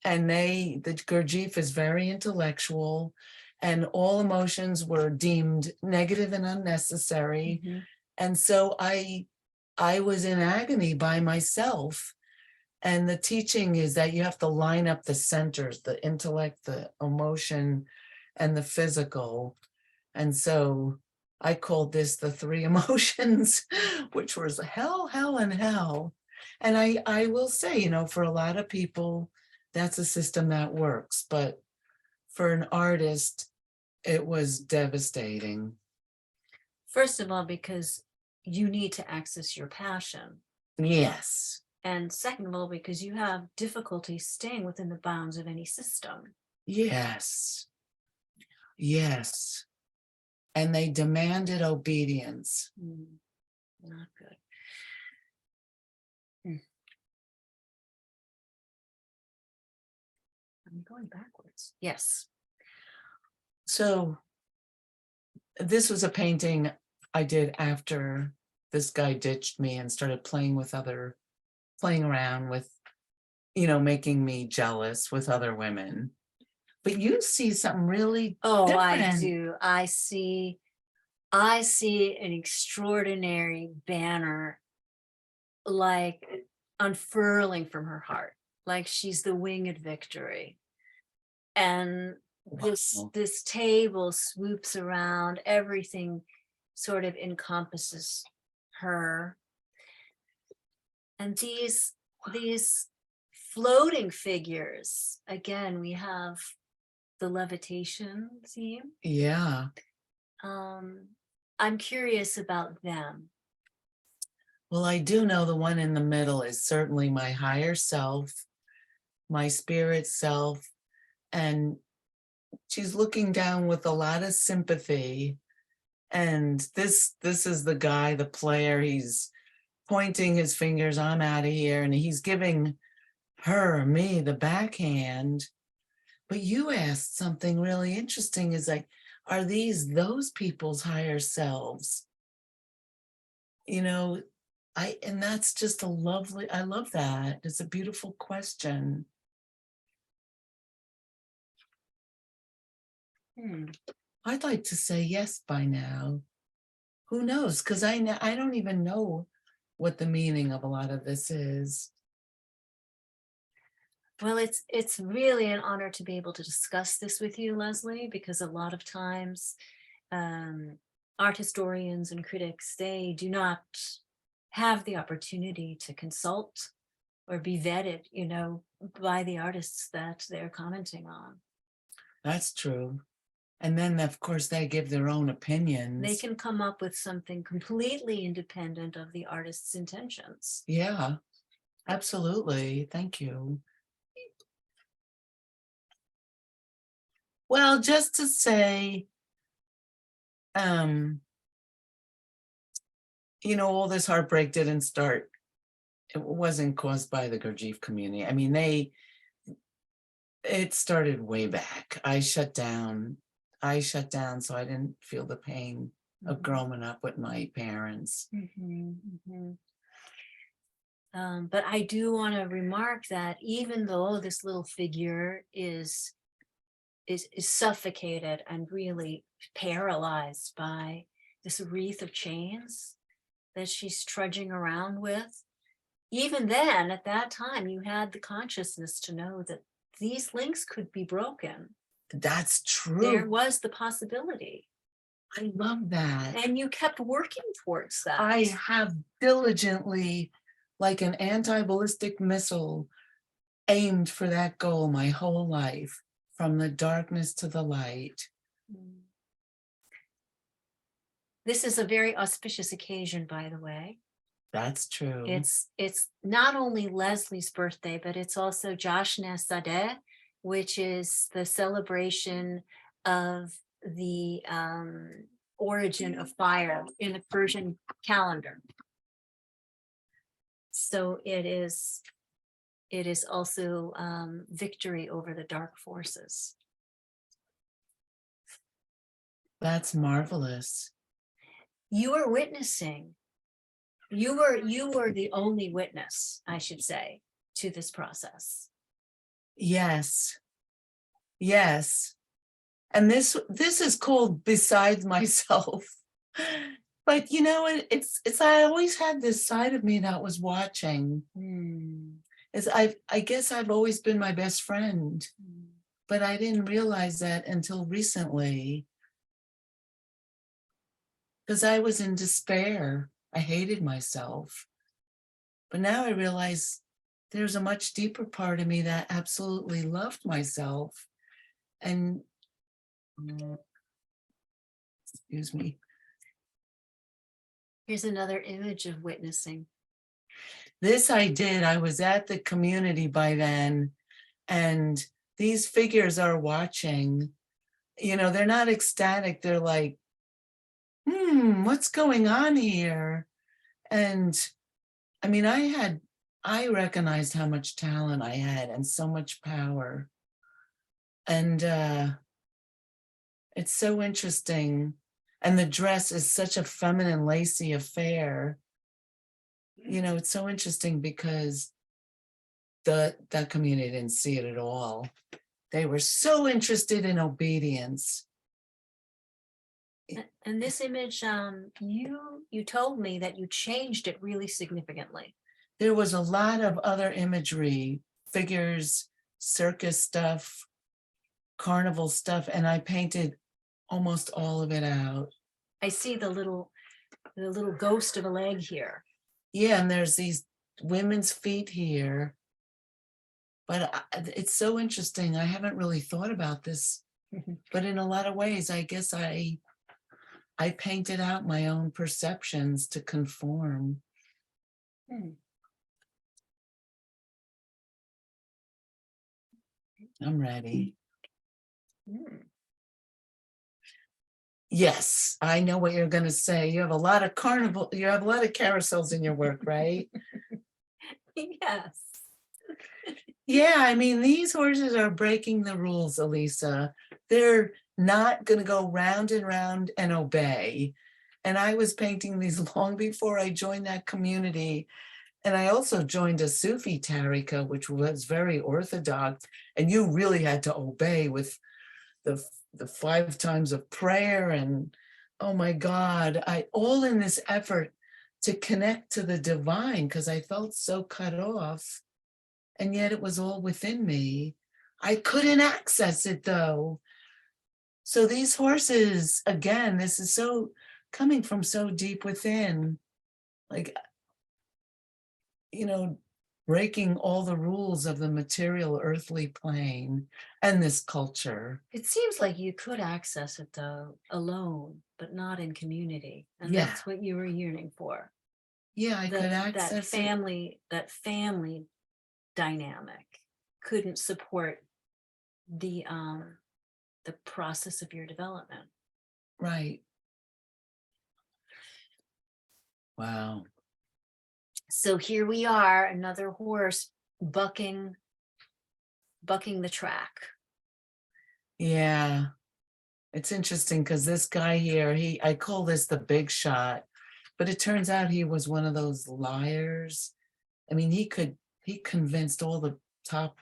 and the Gurdjieff is very intellectual, and all emotions were deemed negative and unnecessary. Mhm. And so I was in agony by myself. And the teaching is that you have to line up the centers, the intellect, the emotion, and the physical. And so I called this the 3 emotions, which was hell, hell, and hell. And I will say, for a lot of people, that's a system that works. But for an artist, it was devastating. First of all, because you need to access your passion. Yes. And second of all, because you have difficulty staying within the bounds of any system. Yes. Yes. And they demanded obedience. Not good. I'm going backwards. Yes. So this was a painting I did after this guy ditched me and started playing around with, making me jealous with other women. But you see something really different. I do. I see an extraordinary banner, like unfurling from her heart, like she's the winged victory. And this table swoops around, everything sort of encompasses her. And these floating figures, again, we have the levitation theme. Yeah. I'm curious about them. Well, I do know the one in the middle is certainly my higher self, my spirit self, and she's looking down with a lot of sympathy. And this is the guy, the player, he's pointing his fingers, I'm out of here, and he's giving me the backhand. But you asked something really interesting, is like, are those people's higher selves? And that's just I love that. It's a beautiful question. I'd like to say yes by now. Who knows? Because I don't even know what the meaning of a lot of this is. Well, it's really an honor to be able to discuss this with you, Leslie, because a lot of times art historians and critics, they do not have the opportunity to consult or be vetted, by the artists that they're commenting on. That's true. And then, of course, they give their own opinions. They can come up with something completely independent of the artist's intentions. Yeah, absolutely. Thank you. Well, just to say, all this heartbreak didn't start. It wasn't caused by the Gurdjieff community. I mean, it started way back. I shut down so I didn't feel the pain of growing up with my parents. But I do want to remark that even though this little figure is suffocated and really paralyzed by this wreath of chains that she's trudging around with, even then, at that time, you had the consciousness to know that these links could be broken. That's true. There was the possibility. I love that. And you kept working towards that. I have diligently, like an anti-ballistic missile, aimed for that goal my whole life, from the darkness to the light. This is a very auspicious occasion, by the way. That's true. It's not only Leslie's birthday, but it's also Jashne Sadeh, which is the celebration of the origin of fire in the Persian calendar. So it is also victory over the dark forces. That's marvelous. You were witnessing. You were the only witness, I should say, to this process. Yes. And this is called Besides Myself. But it's I always had this side of me that was watching. I guess I've always been my best friend, but I didn't realize that until recently, because I was in despair. I hated myself. But now I realize there's a much deeper part of me that absolutely loved myself. And excuse me. Here's another image of witnessing. This I did. I was at the community by then, and these figures are watching. They're not ecstatic. They're like, what's going on here? And I mean, I recognized how much talent I had and so much power. And it's so interesting. And the dress is such a feminine, lacy affair. It's so interesting because that community didn't see it at all. They were so interested in obedience. And this image, you told me that you changed it really significantly. There was a lot of other imagery, figures, circus stuff, carnival stuff, and I painted almost all of it out. I see the little ghost of a leg here. Yeah, and there's these women's feet here. But it's so interesting. I haven't really thought about this, but in a lot of ways, I guess I painted out my own perceptions to conform. I'm ready. Yes, I know what you're going to say. You have a lot of carousels in your work, right? Yes. Yeah, I mean, these horses are breaking the rules, Alisa. They're not going to go round and round and obey. And I was painting these long before I joined that community. And I also joined a Sufi tarika, which was very orthodox. And you really had to obey with the the 5 times of prayer, and oh my God, all in this effort to connect to the divine, because I felt so cut off, and yet it was all within me. I couldn't access it though. So these horses, again, this is so coming from so deep within, like, breaking all the rules of the material earthly plane and this culture. It seems like you could access it though, alone, but not in community. And Yeah. that's what you were yearning for. Yeah, I could access that family dynamic couldn't support the process of your development. Right. Wow. So here we are, another horse bucking the track. Yeah. It's interesting because this guy here, I call this the big shot, but it turns out he was one of those liars. I mean, he convinced all the top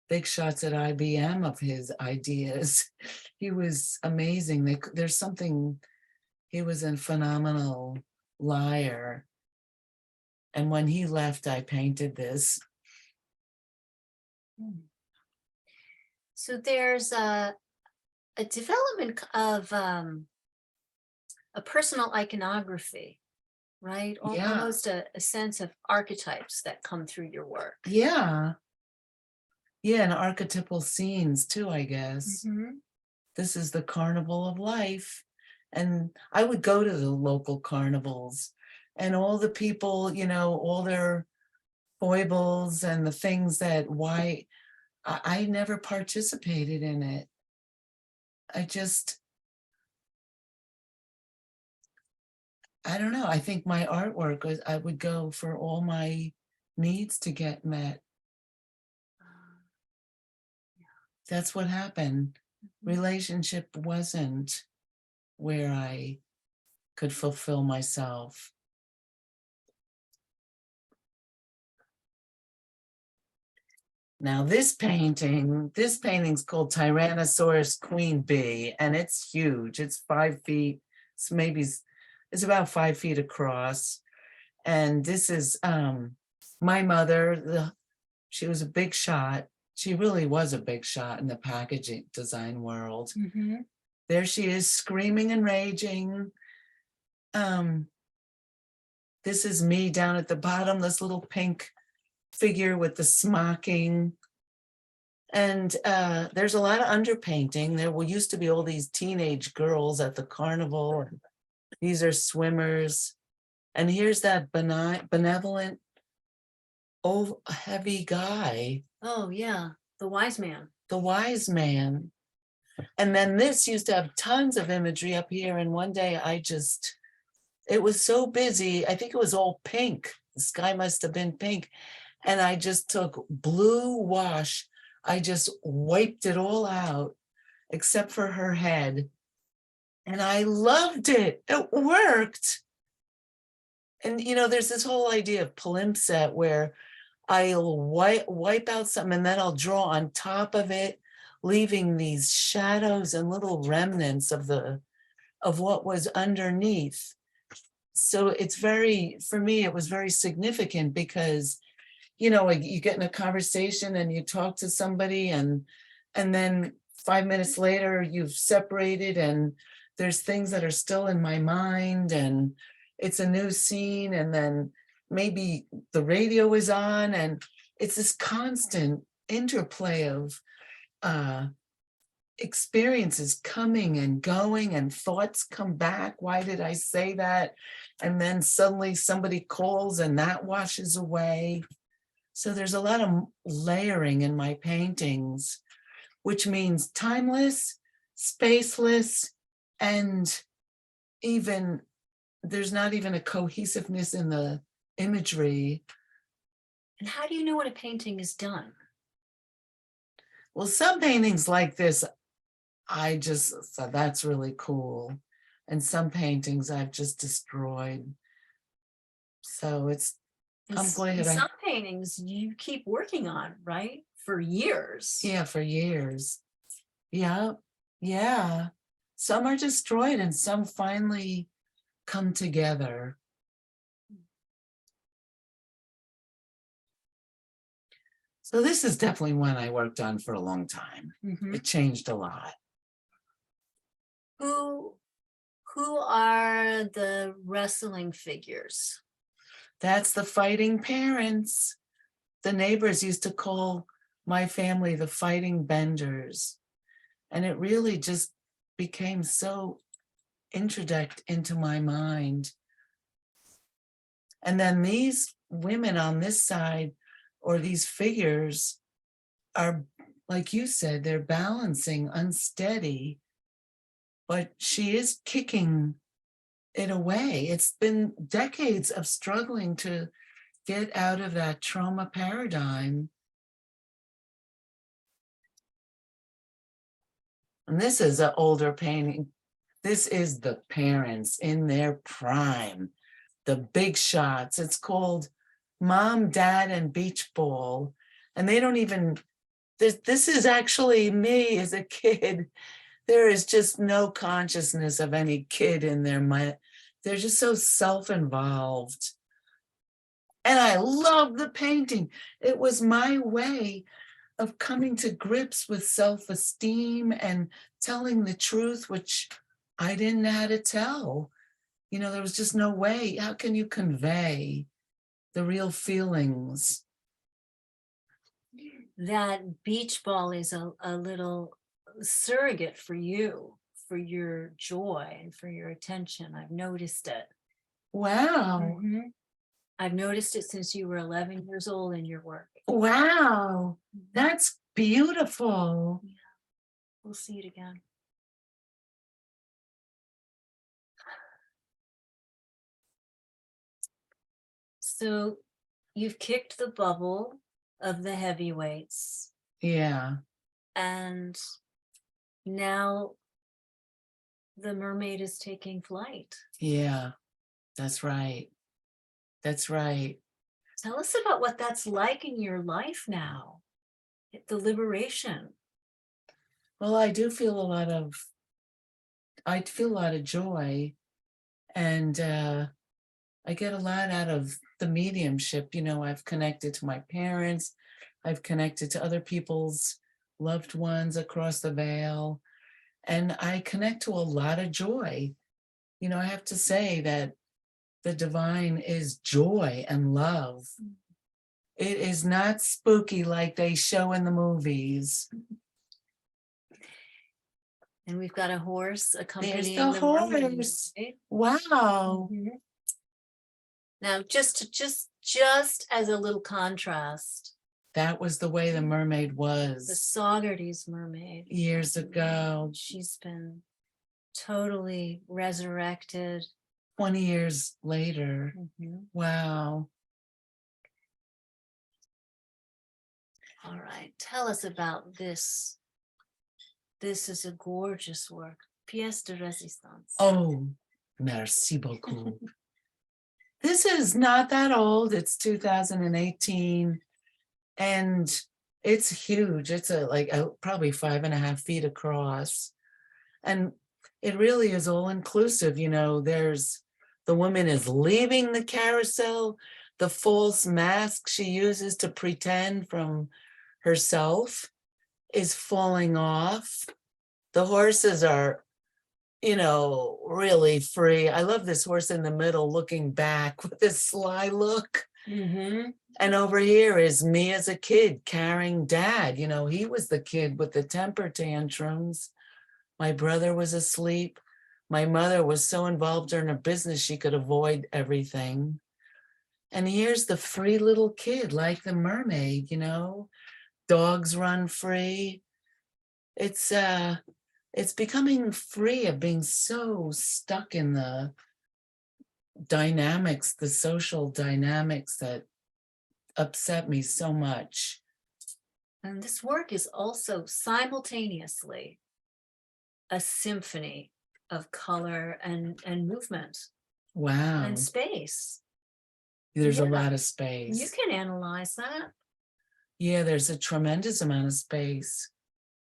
big shots at IBM of his ideas. He was amazing. There's something, he was a phenomenal liar. And when he left, I painted this. So there's a development of a personal iconography, right? Yeah. Almost a sense of archetypes that come through your work. Yeah. Yeah, and archetypal scenes too, I guess. Mhm. This is the carnival of life. And I would go to the local carnivals, and all the people, all their foibles and the things that I never participated in it. I don't know. I think my artwork was, I would go for all my needs to get met. That's what happened. Relationship wasn't where I could fulfill myself. Now this painting's called Tyrannosaurus Queen Bee, and it's huge. It's 5 feet. It's about 5 feet across. And this is my mother. She was a big shot. She really was a big shot in the packaging design world. Mm-hmm. There she is, screaming and raging. This is me down at the bottom, this little pink figure with the smocking. And there's a lot of underpainting. There used to be all these teenage girls at the carnival. These are swimmers. And here's that benevolent, heavy guy. Oh, yeah. The wise man. The wise man. And then this used to have tons of imagery up here. And one day it was so busy. I think it was all pink. The sky must have been pink. And I just took blue wash. I just wiped it all out, except for her head. And I loved it. It worked. And, there's this whole idea of palimpsest where I'll wipe out something and then I'll draw on top of it, leaving these shadows and little remnants of what was underneath. So for me, it was very significant because, you get in a conversation and you talk to somebody and then 5 minutes later you've separated and there's things that are still in my mind and it's a new scene, and then maybe the radio is on, and it's this constant interplay of experiences coming and going, and thoughts come back. Why did I say that? And then suddenly somebody calls and that washes away. So there's a lot of layering in my paintings, which means timeless, spaceless, and even there's not even a cohesiveness in the imagery. And how do you know when a painting is done? Well, some paintings like this, so that's really cool. And some paintings I've just destroyed. So I'm glad. Some paintings you keep working on, right? For years. Yeah, for years. Yeah. Yeah. Some are destroyed and some finally come together. So this is definitely one I worked on for a long time. Mhm. It changed a lot. Who are the wrestling figures? That's the fighting parents. The neighbors used to call my family the fighting benders. And it really just became so introduced into my mind. And then these women on this side, or these figures, are, like you said, they're balancing unsteady, but she is kicking it away. It's been decades of struggling to get out of that trauma paradigm. And this is an older painting. This is the parents in their prime, the big shots. It's called Mom, Dad, and Beach Ball. And they don't even, this is actually me as a kid. There is just no consciousness of any kid in their mind. They're just so self-involved. And I love the painting. It was my way of coming to grips with self-esteem and telling the truth, which I didn't know how to tell. You know, there was just no way. How can you convey the real feelings? That beach ball is a little surrogate for you, for your joy and for your attention. I've noticed it. Wow. Mhm. I've noticed it since you were 11 years old in your work. Wow. That's beautiful. We'll see it again. So you've kicked the bubble of the heavyweights, Yeah. and now the mermaid is taking flight. Yeah. That's right. That's right. Tell us about what that's like in your life now, the liberation. Well, I feel a lot of joy, and I get a lot out of the mediumship. You know, I've connected to my parents, I've connected to other people's loved ones across the veil, and I connect to a lot of joy. You know, I have to say that the divine is joy and love. It is not spooky like they show in the movies. And we've got a horse There's accompanying the the mermaid, horse. right? Wow. Mhm. Now, just as a little contrast, That was the way the mermaid the was Saugerties mermaid, years ago, she's been totally resurrected. 20 years later. Mhm. Wow. All right, tell us about this. This is a gorgeous work, pièce de résistance. Oh, merci beaucoup. This is not that old. It's 2018. And it's huge. It's probably 5.5 feet across. And it really is all inclusive. You know, the woman is leaving the carousel, the false mask she uses to pretend from herself is falling off. The horses are, you know, really free. I love this horse in the middle looking back with this sly look. Mhm. And over here is me as a kid carrying Dad. You know, he was the kid with the temper tantrums. My brother was asleep. My mother was so involved in her business she could avoid everything. And here's the free little kid, like the mermaid, you know. Dogs run free. It's becoming free of being so stuck in the dynamics, the social dynamics that upset me so much. And this work is also simultaneously a symphony of color and movement Wow. and space. There's a Yeah. lot of You space. can analyze that. Yeah, there's a tremendous amount of space.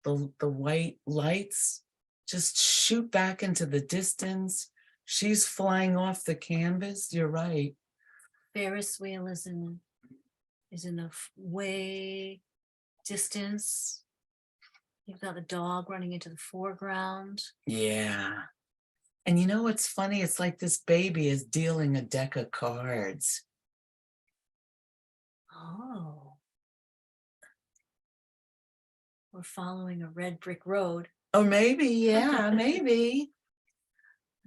The white lights just shoot back into the distance. She's flying off the canvas. You're right. Ferris wheel is in a way distance. You've got the dog running into the foreground. Yeah. And you know what's funny? It's like this baby is dealing a deck of cards. Oh. We're following a red brick road. Oh, maybe, yeah, maybe.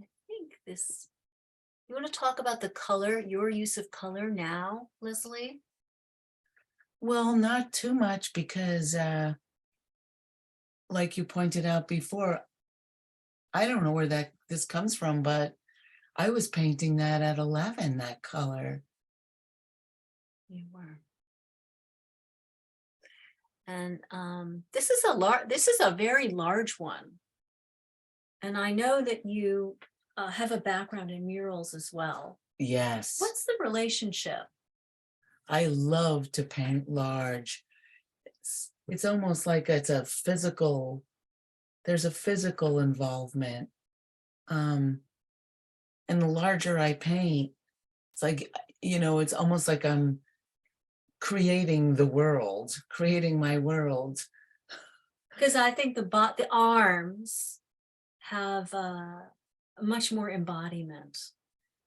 I think this, you want to talk about the color, your use of color now, Leslie? Well, not too much because, like you pointed out before, I don't know where this comes from, but I was painting that at 11, that color. You were. And this is a very large one. And I know that you have a background in murals as well. Yes. What's the relationship? I love to paint large. It's almost like there's a physical involvement. And the larger I paint, it's like, it's almost like I'm creating my world. Because I think the arms have much more embodiment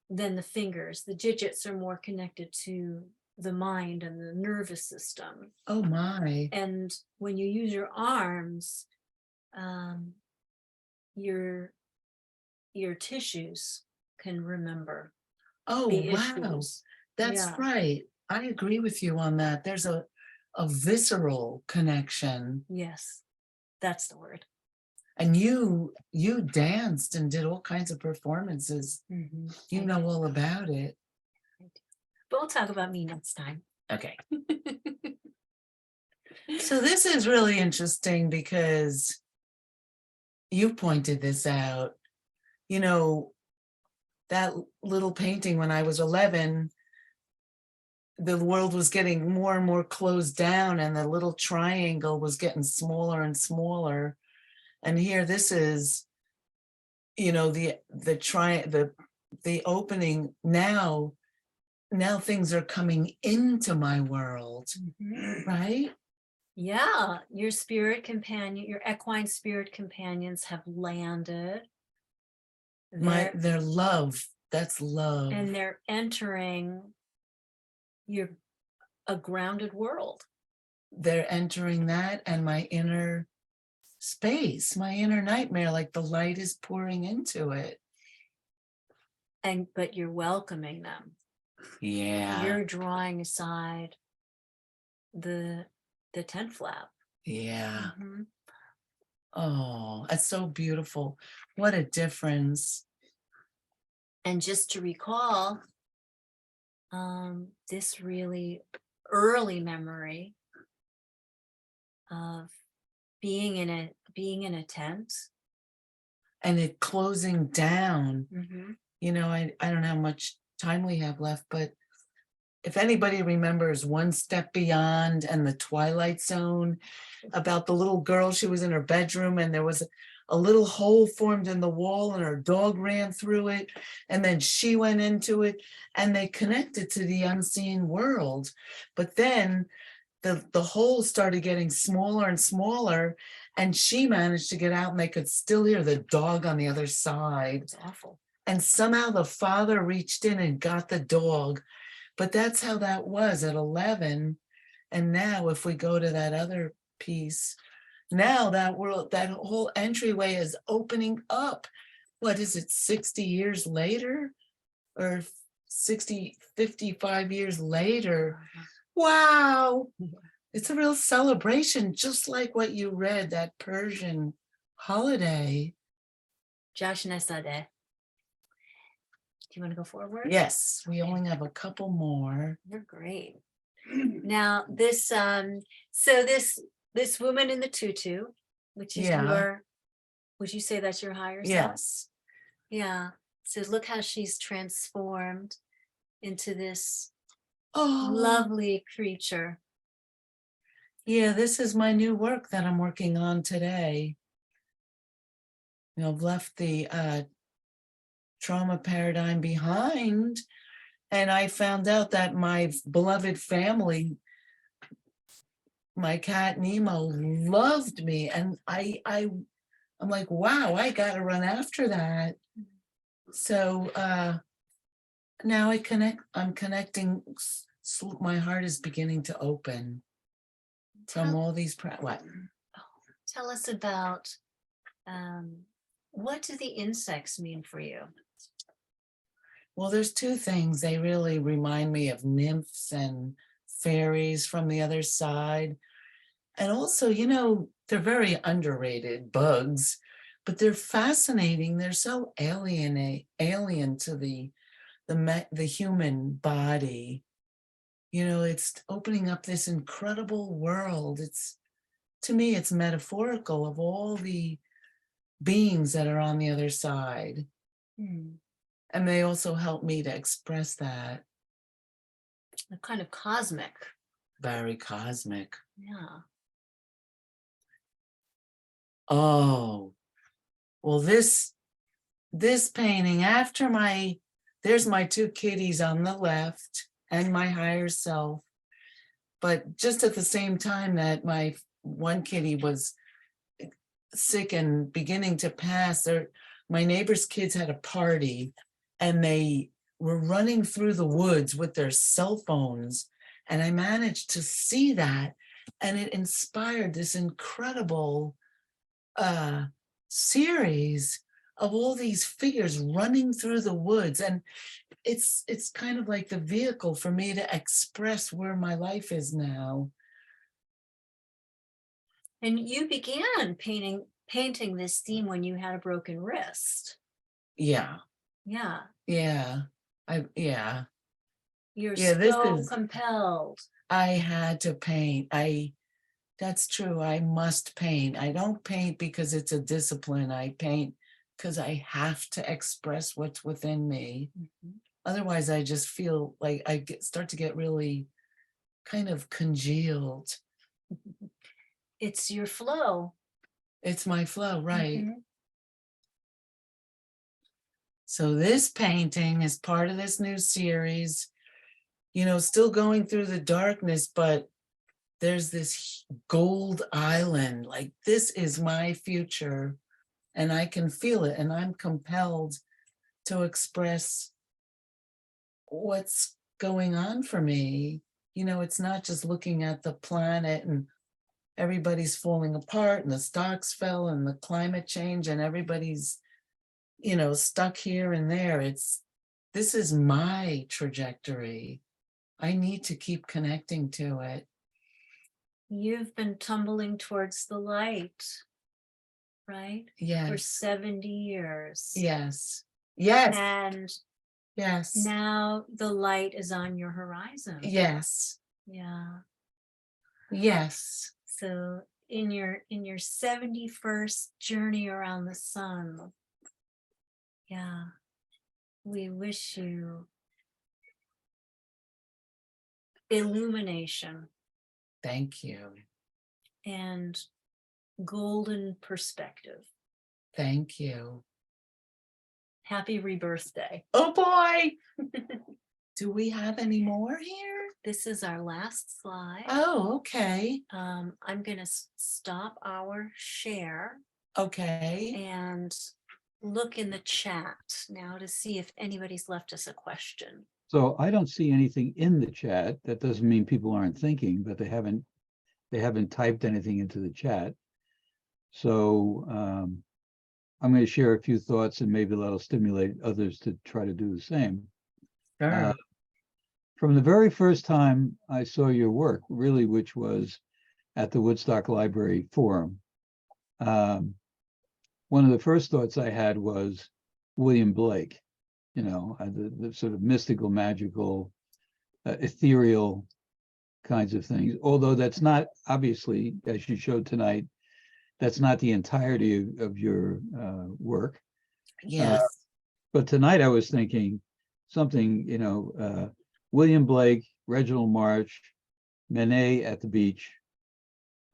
than the fingers. The digits are more connected to the mind and the nervous system. Oh my. And when you use your arms, your tissues can remember. Oh, the wow. issues. That's Yeah. right. I agree with you on that. There's a visceral connection. Yes, that's the word. And you danced and did all kinds of performances. You I know did. all about it. But we'll talk about me next time. Okay. So this is really interesting because you pointed this out. That little painting when I was 11, the world was getting more and more closed down and the little triangle was getting smaller and smaller. And here this is, the opening. Now things are coming into my world, right? Yeah, your spirit companion, your equine spirit companions have landed. Their love, that's love. And they're entering a grounded world. They're entering that and my inner space, my inner nightmare, like the light is pouring into it. But you're welcoming them. Yeah. You're drawing aside the tent flap. Yeah. Oh, that's so beautiful. What a difference. And just to recall, this really early memory of being in a tent. And it closing down. I don't know how much time we have left, but if anybody remembers One Step Beyond and the Twilight Zone, about the little girl, she was in her bedroom and there was a little hole formed in the wall and her dog ran through it and then she went into it and they connected to the unseen world. But then the hole started getting smaller and smaller and she managed to get out and they could still hear the dog on the other side. It's awful. And somehow the father reached in and got the dog. But that's how that was at 11. And now if we go to that other piece, now that world, that whole entryway is opening up. What is it, 60 years later? Or 55 years later? Wow. It's a real celebration, just like what you read, that Persian holiday. Jashnesadeh. Do you want to go forward? Yes, we only have a couple more. You're great. Now this this woman in the tutu, which is would you say that's your higher self? Yes. Yeah. So look how she's transformed into this lovely creature. Yeah, this is my new work that I'm working on today. I've left the trauma paradigm behind, and I found out that my beloved family, my cat Nemo, loved me, and I'm like, wow, I got to run after that. So now I'm connecting. My heart is beginning to open from all these. What? Tell us about what do the insects mean for you? Well, there's two things. They really remind me of nymphs and fairies from the other side. And also, they're very underrated bugs, but they're fascinating. They're so alien to the human body. It's opening up this incredible world. To me, it's metaphorical of all the beings that are on the other side. And they also help me to express that. A kind of cosmic. Very cosmic. Yeah. Oh, well, this painting, there's my two kitties on the left and my higher self. But just at the same time that my one kitty was sick and beginning to pass, my neighbor's kids had a party, and they were running through the woods with their cell phones. And I managed to see that, and it inspired this incredible series of all these figures running through the woods. And it's kind of like the vehicle for me to express where my life is now. And you began painting this theme when you had a broken wrist. Yeah. Yeah. Yeah. You're this so is compelled. I had to paint. That's true. I must paint. I don't paint because it's a discipline. I paint because I have to express what's within me. Otherwise, I just feel like I start to get really kind of congealed. It's your flow. It's my flow, right? So this painting is part of this new series, still going through the darkness, but there's this gold island. Like, this is my future, and I can feel it, and I'm compelled to express what's going on for me. It's not just looking at the planet and everybody's falling apart and the stocks fell and the climate change and everybody's stuck here and there. This is my trajectory. I need to keep connecting to it. You've been tumbling towards the light, right? Yes. For 70 years. Yes. And yes. Now the light is on your horizon. Yes. Yeah. Yes. So in your 71st journey around the sun, yeah, we wish you illumination. Thank you. And golden perspective. Thank you. Happy rebirth day. Oh boy. Do we have any more here? This is our last slide. Oh, okay. I'm going to stop our share. Okay. And look in the chat now to see if anybody's left us a question. So I don't see anything in the chat. That doesn't mean people aren't thinking, but they haven't typed anything into the chat. So I'm going to share a few thoughts, and maybe that'll stimulate others to try to do the same. Sure. From the very first time I saw your work, really, which was at the Woodstock Library Forum, one of the first thoughts I had was William Blake, the sort of mystical, magical, ethereal kinds of things. Although that's not, obviously, as you showed tonight, that's not the entirety of your work. Yes. But tonight I was thinking something, William Blake, Reginald March, Manet at the beach,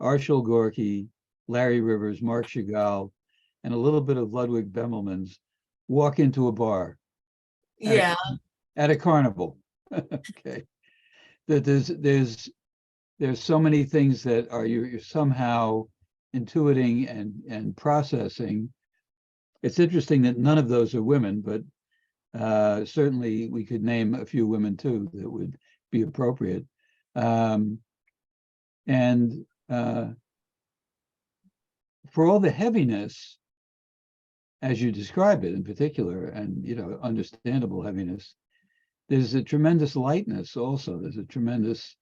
Arshil Gorky, Larry Rivers, Mark Chagall, and a little bit of Ludwig Bemelman's walk into a bar at a- Yeah, at a carnival. Okay. That there's so many things that are you're somehow intuiting and processing. It's interesting that none of those are women, but certainly we could name a few women too that would be appropriate. And for all the heaviness, as you describe it in particular, and understandable heaviness, there's a tremendous lightness also. There's a tremendous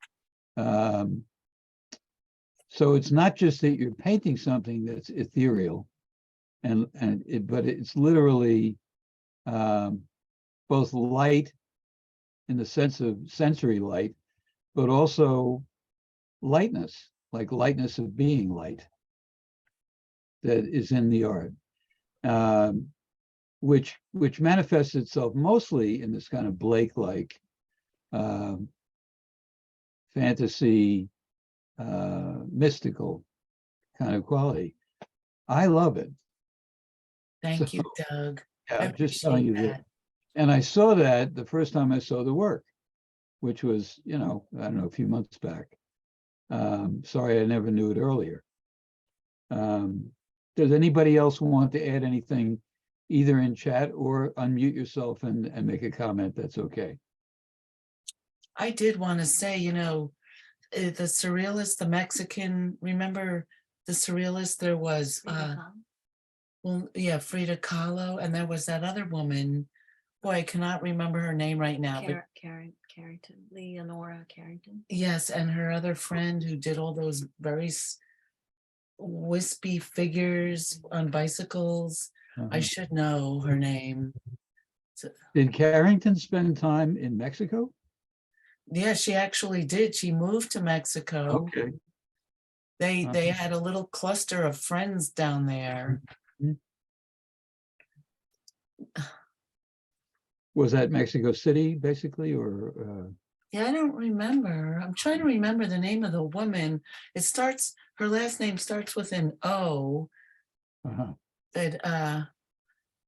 so it's not just that you're painting something that's ethereal, but it's literally both light in the sense of sensory light, but also lightness, like lightness of being light that is in the art, which manifests itself mostly in this kind of Blake-like fantasy, mystical kind of quality. I love it. thank you, Doug. Yeah, I I'm just telling you appreciate that. And I saw that the first time I saw the work, which was, I don't know, a few months back. Sorry, I never knew it earlier. Does anybody else want to add anything, either in chat or unmute yourself and make a comment? That's okay. I did want to say, the surrealist, the Mexican, remember the surrealist, there was, Frida Kahlo, and there was that other woman, boy, I cannot remember her name right now, but Carrington, Leonora Carrington. yes, and her other friend who did all those very wispy figures on bicycles. I should know her name. Did Carrington spend time in Mexico? Yeah, she actually did. She moved to Mexico. Okay. They had a little cluster of friends down there. Was that Mexico City, basically, or? Yeah, I don't remember. I'm trying to remember the name of the woman. Her last name starts with an O. But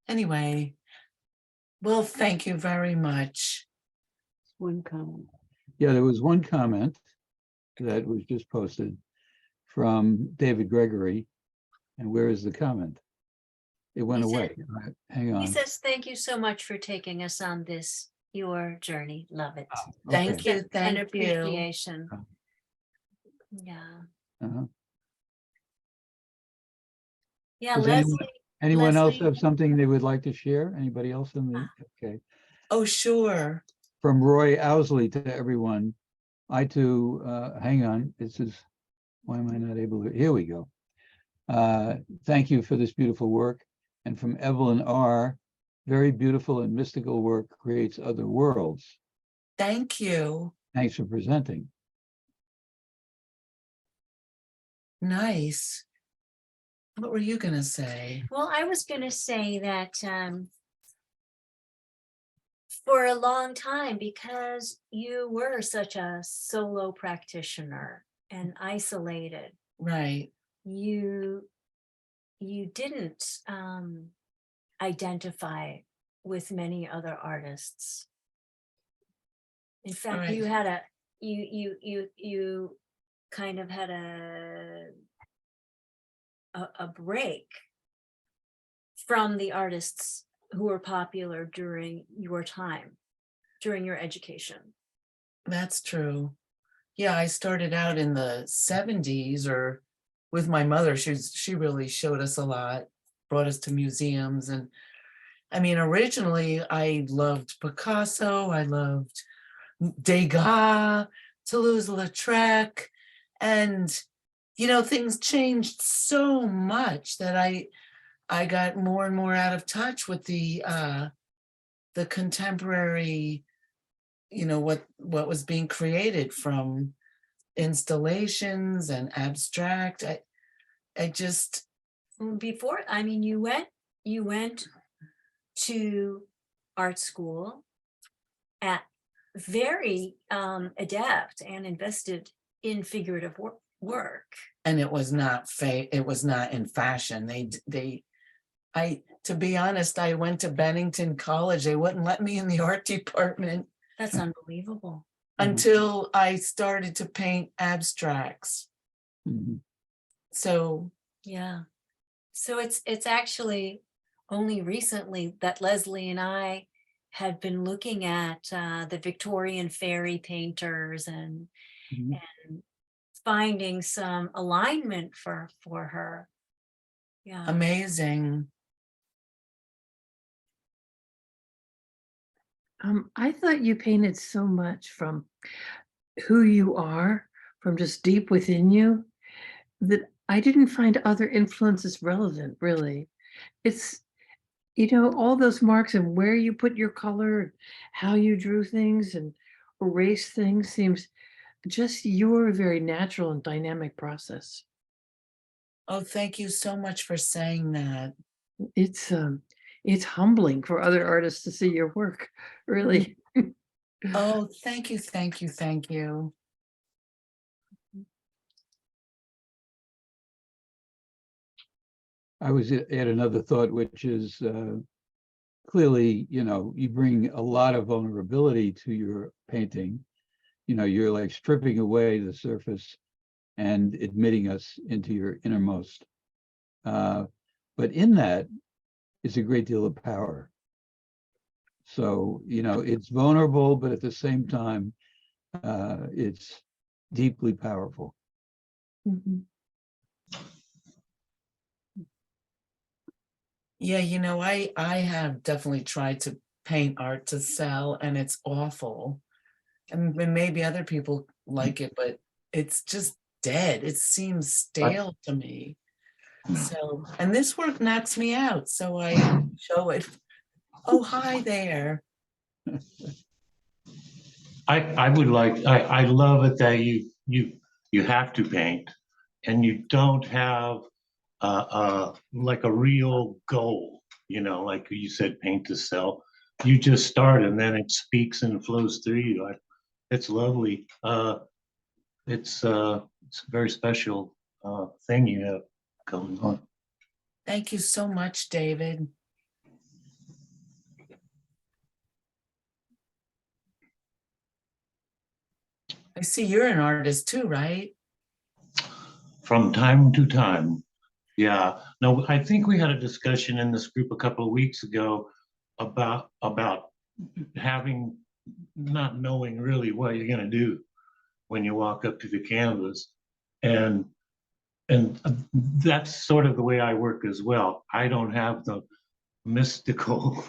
anyway, well, thank you very much. One comment. Yeah, there was one comment that was just posted from David Gregory. And where is the comment? It went away. Hang on. He says, thank you so much for taking us on your journey. Love it. Thank you. And Thank you. appreciation. Yeah. Yeah, Does anyone else Leslie- have something they would like to share? Anybody else in the, okay. Oh, sure. From Roy Owsley to everyone. I too, hang on, why am I not able to, here we go. Thank you for this beautiful work. And from Evelyn R, very beautiful and mystical work creates other worlds. Thank you. Thanks for presenting. Nice. What were you going to say? Well, I was going to say that for a long time, because you were such a solo practitioner and isolated, Right. you didn't identify with many other artists. In fact, Right. you had you kind of had a break from the artists who were popular during your time, during your education. That's true. Yeah, I started out in the 70s or with my mother. She really showed us a lot, brought us to museums. And I mean, originally I loved Picasso, I loved Degas, Toulouse-Lautrec, and things changed so much that I got more and more out of touch with the contemporary, what was being created from installations and abstract. I just Before, I mean, you went to art school at very adept and invested in figurative work. And it was not in fashion. To be honest, I went to Bennington College. They wouldn't let me in the art department That's unbelievable. until I started to paint abstracts. Mhm. So Yeah. So it's actually only recently that Leslie and I had been looking at the Victorian fairy painters and Mhm. finding some alignment for her. Yeah. amazing. I thought you painted so much from who you are, from just deep within you, that I didn't find other influences relevant, really. It's, all those marks and where you put your color, how you drew things and erased things seems just your very natural and dynamic process. Oh, thank you so much for saying that. It's humbling for other artists to see your work, really. Oh, thank you, thank you, thank you. I was at another thought, which is clearly, you bring a lot of vulnerability to your painting. You're like stripping away the surface and admitting us into your innermost. But in that is a great deal of power. So, it's vulnerable, but at the same time, it's deeply powerful. Mhm. Yeah, I have definitely tried to paint art to sell, and it's awful. And maybe other people like it, but it's just dead. It seems stale to me. So, and this work knocks me out, so I show it. Oh, hi there. I love it that you have to paint and you don't have like a real goal, like you said, paint to sell. You just start and then it speaks and flows through you. It's lovely. It's a very special thing you have going on. Thank you so much, David. I see you're an artist too, right? From time to time. Yeah. No, I think we had a discussion in this group a couple of weeks ago about having not knowing really what you're going to do when you walk up to the canvas. And that's sort of the way I work as well. I don't have the mystical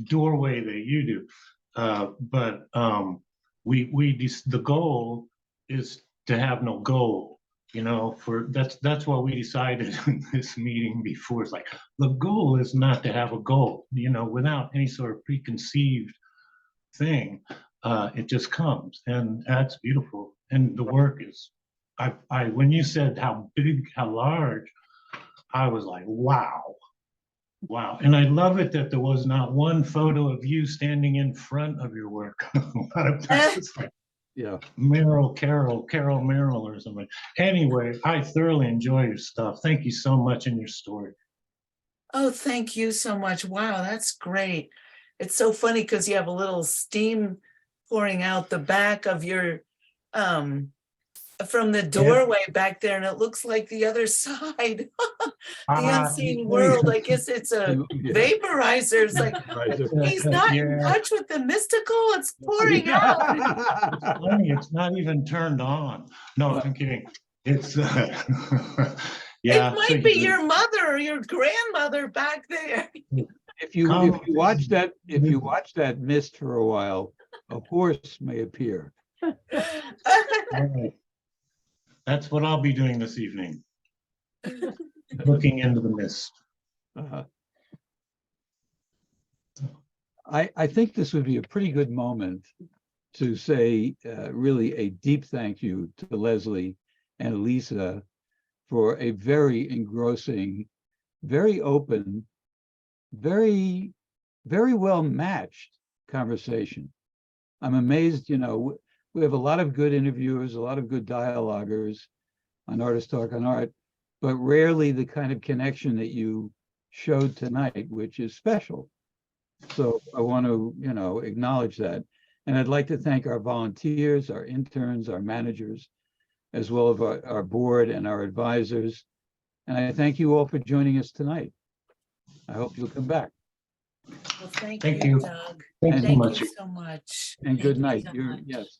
doorway that you do. But the goal is to have no goal, for that's what we decided in this meeting before. It's like the goal is not to have a goal, without any sort of preconceived thing. It just comes, and that's beautiful. And the work is, I when you said how big, how large, I was like, wow. Wow. And I love it that there was not one photo of you standing in front of your work. A lot of times it's like Yeah. Carol Merrill or something. Anyway, I thoroughly enjoy your stuff. Thank you so much in your story. Oh, thank you so much. Wow, that's great. It's so funny because you have a little steam pouring out the back of your from the doorway back there, and it looks like the other side. The unseen world. I guess it's a Yeah. vaporizer. It's like he's not in touch with the mystical. It's pouring out. Funny, it's not even turned on. No, I'm kidding. It's It might be your mother or your grandmother back there. If you watch that mist for a while, a horse may appear. Right. That's what I'll be doing this evening. Looking into the mist. I think this would be a pretty good moment to say really a deep thank you to Leslie and Alisa for a very engrossing, very open, very, very well matched conversation. I'm amazed, we have a lot of good interviewers, a lot of good dialoguers on Artist Talk on Art, but rarely the kind of connection that you showed tonight, which is special. So I want to, acknowledge that. And I'd like to thank our volunteers, our interns, our managers, as well as our board and our advisors. And I thank you all for joining us tonight. I hope you'll come back. Well, thank Thank you, you. Doug. Thanks so Thank much. you so much. And Thank good you night. so You're, much. yes.